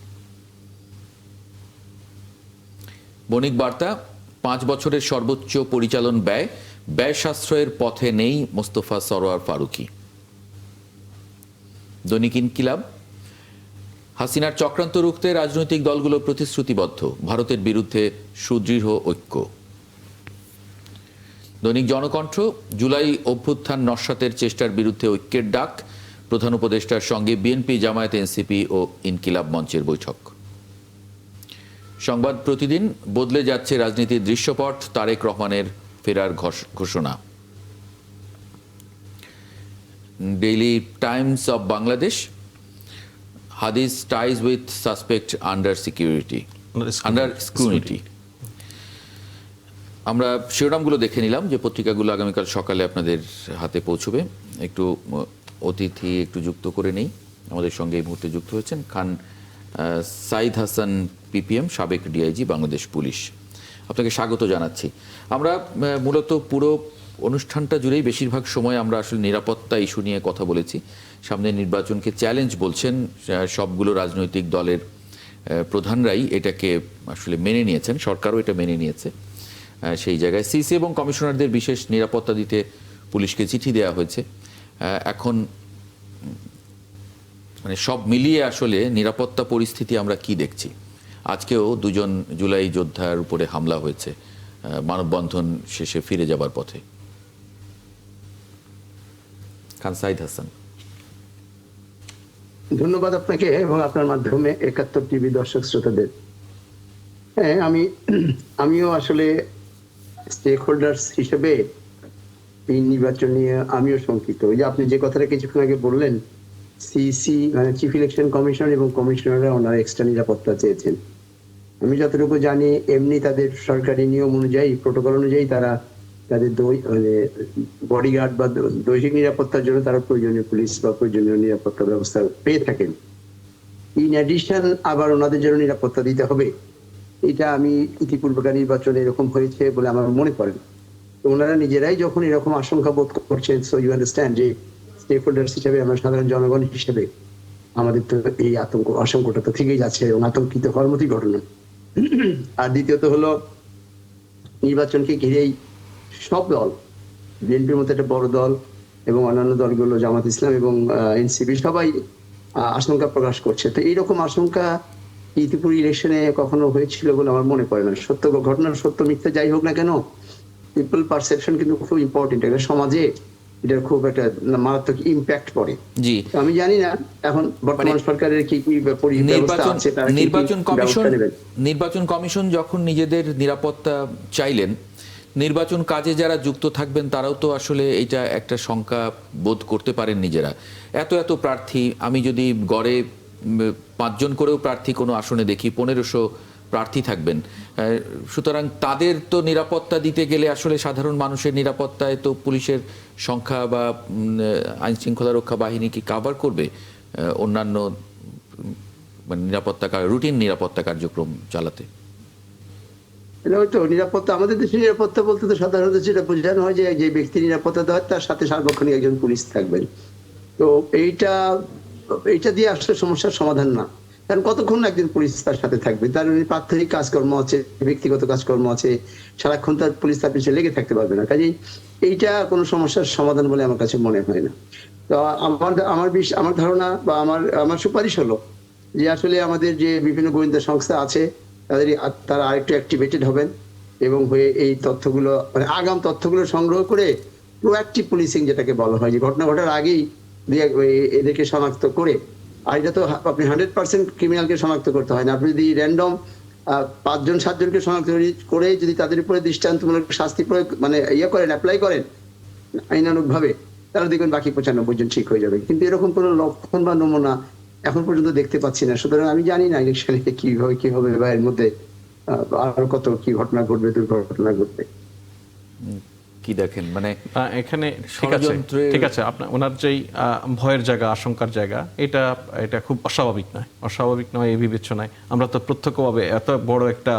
বণিক বার্তা, 5 বছরের সর্বোচ্চ পরিচালন ব্যয় সাশ্রয়ের পথে নেই মোস্তফা সরোয়ার ফারুকী। দৈনিক ইনকিলাব, হাসিনার চক্রান্ত রুখতে রাজনৈতিক দলগুলো প্রতিশ্রুতিবদ্ধ, ভারতের বিরুদ্ধে সুদৃঢ় ঐক্য। দৈনিক জনকণ্ঠ, জুলাই অভ্যুত্থান নস্যাতের চেষ্টার বিরুদ্ধে ঐক্যের ডাক, প্রধান উপদেষ্টার সঙ্গে বিএনপি, জামায়াত, এনসিপি ও ইনকিলাব মঞ্চের বৈঠক। সংবাদ প্রতিদিন, বদলে যাচ্ছে রাজনীতির দৃশ্যপট, তারেক রহমানের ফেরার ঘোষণা। ডেইলি টাইমস অব বাংলাদেশ, হাদিস ties with suspect under scrutiny. আমরা শিরোনামগুলো দেখে নিলাম যে পত্রিকাগুলো আগামীকাল সকালে আপনাদের হাতে পৌঁছবে। একটু অতিথি একটু যুক্ত করে নেই। আমাদের সঙ্গে এই মুহূর্তে যুক্ত হয়েছেন খান সাইদ হাসান, পিপিএম, সাবেক ডিআইজি, বাংলাদেশ পুলিশ। আপনাকে স্বাগত জানাচ্ছি। আমরা মূলত পুরো অনুষ্ঠানটা জুড়েই বেশিরভাগ সময় আমরা আসলে নিরাপত্তা ইস্যু নিয়ে কথা বলেছি। সামনে নির্বাচনকে চ্যালেঞ্জ বলছেন, সবগুলো রাজনৈতিক দলের প্রধানরাই এটাকে আসলে মেনে নিয়েছেন, সরকারও এটা মেনে নিয়েছে। সেই জায়গায় সিসি এবং কমিশনারদের বিশেষ নিরাপত্তা দিতে পুলিশকে চিঠি দেওয়া হয়েছে। এখন মানে সব মিলিয়ে আসলে নিরাপত্তা পরিস্থিতি আমরা কি দেখছি? আজকেও 2 জুলাই যোদ্ধার উপরে হামলা হয়েছে, মানববন্ধন শেষে ফিরে যাবার পথে। খান সাইদ হাসান। ধন্যবাদ আপনাকে এবং আপনার মাধ্যমে ৭১ টিভি দর্শক শ্রোতাদের। হ্যাঁ, আমিও আসলে স্টেক হোল্ডার্স হিসেবে এই নির্বাচন নিয়ে আমিও শঙ্কিত। ওই যে আপনি যে কথাটা কিছুক্ষণ আগে বললেন, সিসি মানে চিফ ইলেকশন কমিশন এবং কমিশনাররা ওনারা এক্সট্রা নিরাপত্তা চেয়েছেন। আমি যতটুকু জানি এমনি তাদের সরকারি নিয়ম অনুযায়ী, প্রোটোকল অনুযায়ী তারা তাদের বডিগার্ড বা দৈহিক নিরাপত্তার জন্য তারা প্রয়োজনীয় পুলিশ বা প্রয়োজনীয় নিরাপত্তা ব্যবস্থা পেয়ে থাকেন। ইন অ্যাডিশন আবার ওনাদের জন্য নিরাপত্তা দিতে হবে, এটা আমি ইতিপূর্বেকার নির্বাচনে এরকম হয়েছে বলে আমার মনে পড়ে। তো ওনারা নিজেরাই যখন এরকম আশঙ্কা বোধ করছেন, সো ইউ আন্ডারস্ট্যান্ড যে স্টেক হোল্ডার্স হিসেবে আমরা সাধারণ জনগণ হিসেবে আমাদের তো এই আশঙ্কাটা তো থেকেই যাচ্ছে এবং আতঙ্কিত হওয়ার মতোই ঘটনা। আর দ্বিতীয়ত হলো নির্বাচনকে ঘিরেই সব দল, বিএনপির মতো একটা বড় দল এবং অন্যান্য দলগুলো, জামাত ইসলাম এবং এনসিপি, সবাই আশঙ্কা প্রকাশ করছে। তো এইরকম আশঙ্কা ইতিপূর্বে ইলেকশনে কখনো হয়েছিল বলে আমার মনে পড়ে না। সত্য ঘটনার সত্য মিথ্যা যাই হোক না কেন, পিপল পারসেপশন কিন্তু খুব ইম্পর্টেন্ট। একটা সমাজে এটার খুব একটা মারাত্মক ইম্প্যাক্ট পড়ে। জি, আমি জানি না এখন বর্তমান সরকারের কি কি ব্যবস্থা আছে, তারা নির্বাচন কমিশন যখন নিজেদের নিরাপত্তা চাইলেন, নির্বাচন কাজে যারা যুক্ত থাকবেন তারাও তো আসলে এটা একটা শঙ্কা বোধ করতে পারেন নিজেরা। এত প্রার্থী, আমি যদি গড়ে 5 জন করেও প্রার্থী কোনো আসনে দেখি, 1500 প্রার্থী থাকবেন। সুতরাং তাদের তো নিরাপত্তা দিতে গেলে আসলে সাধারণ মানুষের নিরাপত্তায় তো পুলিশের সংখ্যা বা আইন শৃঙ্খলা রক্ষা বাহিনী কি কাভার করবে অন্যান্য মানে রুটিন নিরাপত্তা কার্যক্রম চালাতে? তো নিরাপত্তা, আমাদের দেশের নিরাপত্তা বলতে তো সাধারণত যেটা বোঝানো হয় যে ব্যক্তি নিরাপত্তা দেওয়ার তার সাথে সার্বক্ষণিক একজন পুলিশ থাকবেন। তো এইটা দিয়ে আসলে সমস্যার সমাধান না। কারণ কতক্ষণ একজন পুলিশ তার সাথে থাকবে? তার প্রাত্যহিক কাজকর্ম আছে, ব্যক্তিগত কাজকর্ম আছে, সারাক্ষণ তার পুলিশ তার পিছনে লেগে থাকতে পারবে না। কাজেই এইটা কোনো সমস্যার সমাধান বলে আমার কাছে মনে হয় না। তো আমার ধারণা বা আমার সুপারিশ হলো যে আসলে আমাদের যে বিভিন্ন গোয়েন্দা সংস্থা আছে তারা আরেকটু অ্যাক্টিভেটেড হবেন এবং হয়ে এই তথ্যগুলো মানে আগাম তথ্যগুলো সংগ্রহ করে প্রোঅ্যাক্টিভ পুলিশিং যেটাকে বলা হয়, যে ঘটনা ঘটার আগেই এদেরকে শনাক্ত করে। আর এটা তো আপনি 100% ক্রিমিনালকে শনাক্ত করতে হয় না। আপনি যদি র্যান্ডম 5 জন 7 জনকে শনাক্ত করে যদি তাদের উপরে দৃষ্টান্তমূলক শাস্তি প্রয়োগ মানে অ্যাপ্লাই করেন আইনানুগ ভাবে, তাহলে দেখবেন বাকি 95 জন ঠিক হয়ে যাবে। কিন্তু এরকম কোনো লক্ষণ বা নমুনা এখন পর্যন্ত দেখতে পাচ্ছি না। সুতরাং আমি জানি না ইলেকশনে কি হবে বা এর মধ্যে আরো কত কি ঘটনা ঘটবে, দুর্ঘটনা ঘটবে। কি দেখেন মানে এখানে ঠিক আছে আপনার ওনার যেই ভয়ের জায়গা, আশঙ্কার জায়গা, এটা খুব অস্বাভাবিক নয় এই বিবেচনায়। আমরা তো প্রত্যক্ষভাবে এত বড় একটা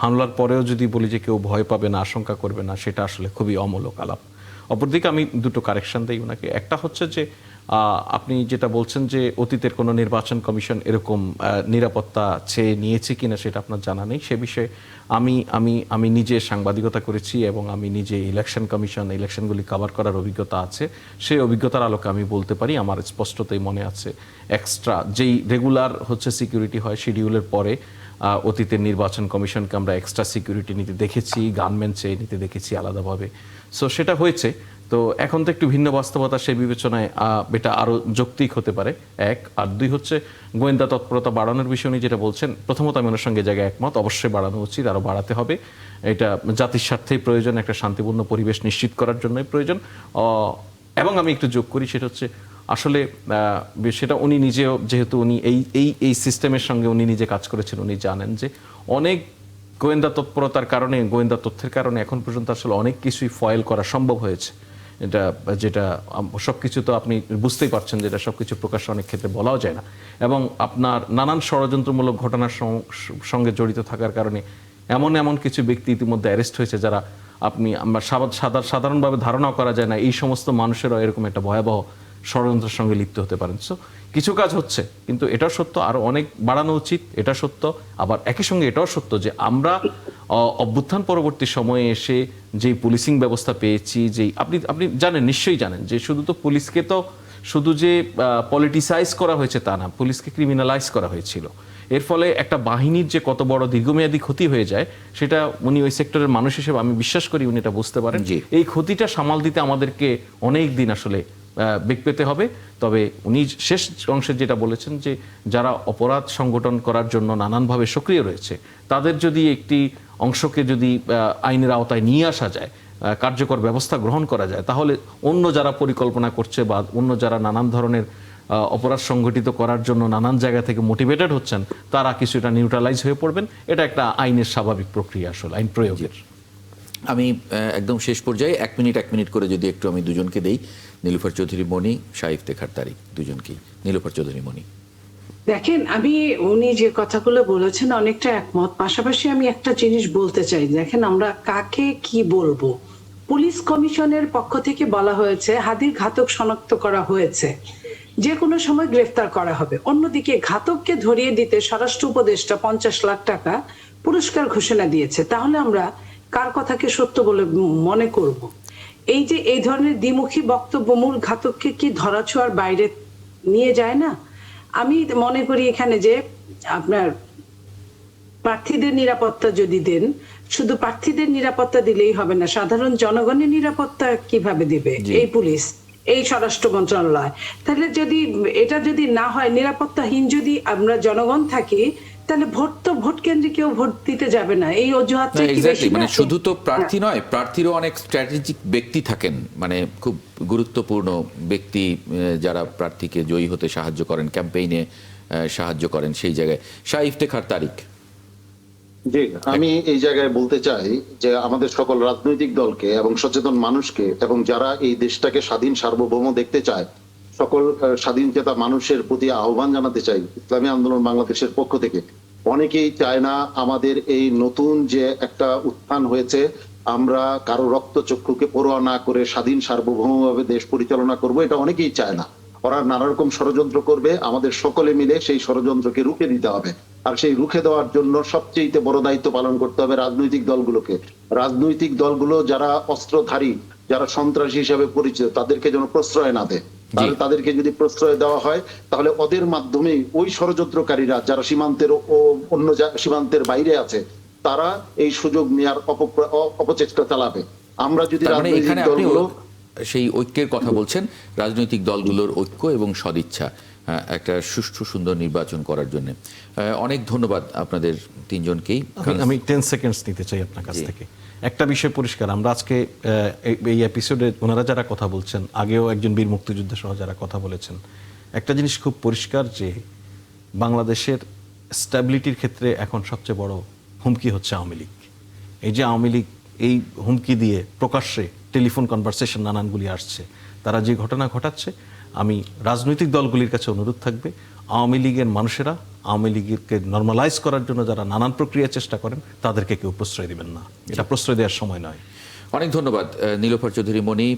হামলার পরেও যদি বলি যে কেউ ভয় পাবে না, আশঙ্কা করবে না, সেটা আসলে খুবই অমূলক আলাপ। অপরদিকে আমি দুটো কারেকশন দিই ওনাকে। একটা হচ্ছে যে আপনি যেটা বলছেন যে অতীতের কোনো নির্বাচন কমিশন এরকম নিরাপত্তা চেয়ে নিয়েছে কিনা সেটা আপনার জানা নেই। সে বিষয়ে আমি নিজে সাংবাদিকতা করেছি এবং আমি নিজে ইলেকশনগুলি কভার করার অভিজ্ঞতা আছে। সেই অভিজ্ঞতার আলোকে আমি বলতে পারি আমার স্পষ্টতই মনে আছে এক্সট্রা যেই রেগুলার হচ্ছে সিকিউরিটি হয় শিডিউলের পরে অতীতের নির্বাচন কমিশনকে আমরা এক্সট্রা সিকিউরিটি নিতে দেখেছি, গানম্যান চেয়ে নিতে দেখেছি আলাদাভাবে। সো সেটা হয়েছে। তো এখন তো একটু ভিন্ন বাস্তবতা, সেই বিবেচনায় এটা আরও যৌক্তিক হতে পারে, 1। আর 2 হচ্ছে গোয়েন্দা তৎপরতা বাড়ানোর বিষয় নিয়ে যেটা বলছেন, প্রথমত আমি ওনার সঙ্গে জায়গায় একমত, অবশ্যই বাড়ানো উচিত, আরও বাড়াতে হবে। এটা জাতির স্বার্থেই প্রয়োজন, একটা শান্তিপূর্ণ পরিবেশ নিশ্চিত করার জন্যই প্রয়োজন। এবং আমি একটু যোগ করি, সেটা হচ্ছে আসলে সেটা উনি নিজেও, যেহেতু উনি এই সিস্টেমের সঙ্গে উনি নিজে কাজ করেছেন, উনি জানেন যে অনেক গোয়েন্দা তৎপরতার কারণে, গোয়েন্দা তথ্যের কারণে এখন পর্যন্ত আসলে অনেক কিছুই ফয়েল করা সম্ভব হয়েছে। যেটা সবকিছু তো আপনি বুঝতেই পারছেন, যেটা সবকিছু প্রকাশ্যে অনেক ক্ষেত্রে বলাও যায় না। এবং আপনার নানান ষড়যন্ত্রমূলক ঘটনার সঙ্গে জড়িত থাকার কারণে এমন কিছু ব্যক্তি ইতিমধ্যে অ্যারেস্ট হয়েছে যারা আমরা সাধারণভাবে ধারণাও করা যায় না এই সমস্ত মানুষেরও এরকম একটা ভয়াবহ ষড়যন্ত্রের সঙ্গে লিপ্ত হতে পারেন। সো কিছু কাজ হচ্ছে, কিন্তু এটাও সত্য আরো অনেক বাড়ানো উচিত, এটা সত্য। আবার একই সঙ্গে এটাও সত্য যে আমরা অভ্যুত্থান পরবর্তী সময়ে এসে যেই পুলিশিং ব্যবস্থা পেয়েছি, যেই আপনি জানেন, নিশ্চয়ই জানেন যে শুধু তো পুলিশকে তো শুধু যে পলিটিসাইজ করা হয়েছে তা না, পুলিশকে ক্রিমিনালাইজ করা হয়েছিল। এর ফলে একটা বাহিনীর যে কত বড় দীর্ঘমেয়াদী ক্ষতি হয়ে যায় সেটা উনি ওই সেক্টরের মানুষ হিসেবে আমি বিশ্বাস করি উনি এটা বুঝতে পারেন। জি। এই ক্ষতিটা সামাল দিতে আমাদেরকে অনেক দিন আসলে বেগ পেতে হবে। তবে উনি শেষ অংশে যেটা বলেছেন যে যারা অপরাধ সংগঠন করার জন্য নানানভাবে সক্রিয় রয়েছে তাদের যদি একটি অংশকে যদি আইনের আওতায় নিয়ে আসা যায়, কার্যকর ব্যবস্থা গ্রহণ করা যায়, তাহলে অন্য যারা পরিকল্পনা করছে বা অন্য যারা নানান ধরনের অপরাধ সংগঠিত করার জন্য নানান জায়গা থেকে মোটিভেটেড হচ্ছেন তারা কিছুটা নিউট্রালাইজ হয়ে পড়বেন। এটা একটা আইনের স্বাভাবিক প্রক্রিয়া, আসলে আইন প্রয়োগের। আমি একদম শেষ পর্যায়ে এক মিনিট করে যদি একটু আমি দুজনকে দেই, নীলুফার চৌধুরী মনি, শাহ ইফতেখার তারিক, দুজনকেই। নীলুফার চৌধুরী মনি। দেখেন, আমি উনি যে কথাগুলো বলেছেন অনেকটা একমত। পাশাপাশি আমি একটা জিনিস বলতে চাই, দেখেন আমরা কাকে কি বলবো। পুলিশ কমিশনের পক্ষ থেকে বলা হয়েছে হাদির ঘাতক শনাক্ত করা হয়েছে, যে কোনো সময় গ্রেফতার করা হবে। অন্যদিকে ঘাতককে ধরিয়ে দিতে স্বরাষ্ট্র উপদেষ্টা 50 লাখ টাকা পুরস্কার ঘোষণা দিয়েছে। তাহলে আমরা কার কথাকে সত্য বলে মনে করব? এই যে এই ধরনের দ্বিমুখী বক্তব্য মূল ঘাতককে কি ধরাছোঁয়ার বাইরে নিয়ে যায় না? আমি মনে করি এখানে যে আপনার প্রার্থীদের নিরাপত্তা যদি দেন, শুধু প্রার্থীদের নিরাপত্তা দিলেই হবে না, সাধারণ জনগণের নিরাপত্তা কিভাবে দিবে এই পুলিশ, এই স্বরাষ্ট্র মন্ত্রণালয়? তাহলে যদি এটা যদি না হয়, নিরাপত্তাহীন যদি আমরা জনগণ থাকি, তাহলে ভোট কেন্দ্রে কেউ ভোট দিতে যাবে না। এই অজুহাতটা কি বেশি? মানে শুধু তো প্রার্থী নয়, প্রার্থীরও অনেক স্ট্র্যাটেজিক ব্যক্তি থাকেন, মানে খুব গুরুত্বপূর্ণ ব্যক্তি যারা প্রার্থীকে জয়ী হতে সাহায্য করেন, ক্যাম্পেইনে সাহায্য করেন। সেই জায়গায় শাহ ইফতেখার তারিক। জি, আমি এই জায়গায় বলতে চাই যে আমাদের সকল রাজনৈতিক দলকে এবং সচেতন মানুষকে এবং যারা এই দেশটাকে স্বাধীন সার্বভৌম দেখতে চায় সকল স্বাধীন চেতা মানুষের প্রতি আহ্বান জানাতে চাই ইসলামী আন্দোলন বাংলাদেশের পক্ষ থেকে। অনেকেই চায় না আমাদের এই নতুন যে একটা উত্থান হয়েছে, আমরা কারো রক্তচক্ষুকে পরোয়া না করে স্বাধীন সার্বভৌমভাবে দেশ পরিচালনা করব, এটা অনেকেই চায় না। ওরা নানা রকম ষড়যন্ত্র করবে, আমাদের সকলে মিলে সেই ষড়যন্ত্রকে রুখে দিতে হবে। আর সেই রুখে দেওয়ার জন্য সবচেয়ে বড় দায়িত্ব পালন করতে হবে রাজনৈতিক দলগুলোকে। রাজনৈতিক দলগুলো যারা অস্ত্রধারী, যারা সন্ত্রাসী হিসাবে পরিচিত, তাদেরকে যেন প্রশ্রয় না দেয়। তাহলে তাদেরকে যদি প্রশ্রয় দেওয়া হয় তাহলে ওদের মাধ্যমে ওই ষড়যন্ত্রকারীরা যারা সীমান্তের ও অন্য সীমান্তের বাইরে আছে তারা এই সুযোগ নেওয়ার অপচেষ্টা চালাবে। আমরা যদি রাজনৈতিক দলগুলো সেই ঐক্যের কথা বলছেন, রাজনৈতিক দলগুলোর ঐক্য এবং সদিচ্ছা একটা সুষ্ঠু সুন্দর নির্বাচন করার জন্য। অনেক ধন্যবাদ আপনাদের তিনজনকেই। আমি 10 সেকেন্ডস নিতে চাই আপনার কাছ থেকে। একটা বিষয় পরিষ্কার, আমরা আজকে এই এপিসোডে ওনারা যারা কথা বলছেন, আগেও একজন বীর মুক্তিযোদ্ধা সহ যারা কথা বলেছেন, একটা জিনিস খুব পরিষ্কার যে বাংলাদেশের স্ট্যাবিলিটির ক্ষেত্রে এখন সবচেয়ে বড় হুমকি হচ্ছে আওয়ামী লীগ। এই যে আওয়ামী লীগ এই হুমকি দিয়ে প্রকাশ্যে টেলিফোন কনভারসেশন নানানগুলি আসছে, তারা যে ঘটনা ঘটাচ্ছে, আমি রাজনৈতিক দলগুলির কাছে অনুরোধ থাকবে আওয়ামী লীগের মানুষেরা আওয়ামী লীগকে নর্মালাইজ করার জন্য যারা নানান প্রক্রিয়া চেষ্টা করেন তাদেরকে কেউ প্রশ্রয় দিবেন না। এটা প্রশ্রয় দেওয়ার সময় নয়। অনেক ধন্যবাদ নীলুফার চৌধুরী মনি,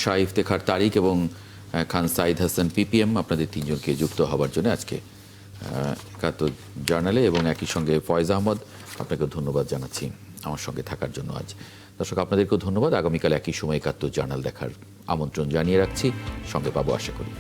শাহ ইফতেখার তারিক এবং খান সাইদ হাসান পিপিএম, আপনাদের তিনজনকে যুক্ত হবার জন্য আজকে একাত্তর জার্নালে, এবং একই সঙ্গে ফয়েজ আহমদ, আপনাকে ধন্যবাদ জানাচ্ছি আমার সঙ্গে থাকার জন্য আজ। দর্শক, আপনাদেরকেও ধন্যবাদ। আগামীকাল একই সময় একাত্তর জার্নাল দেখার আমন্ত্রণ জানিয়ে রাখছি, সঙ্গে পাবো আশা করি।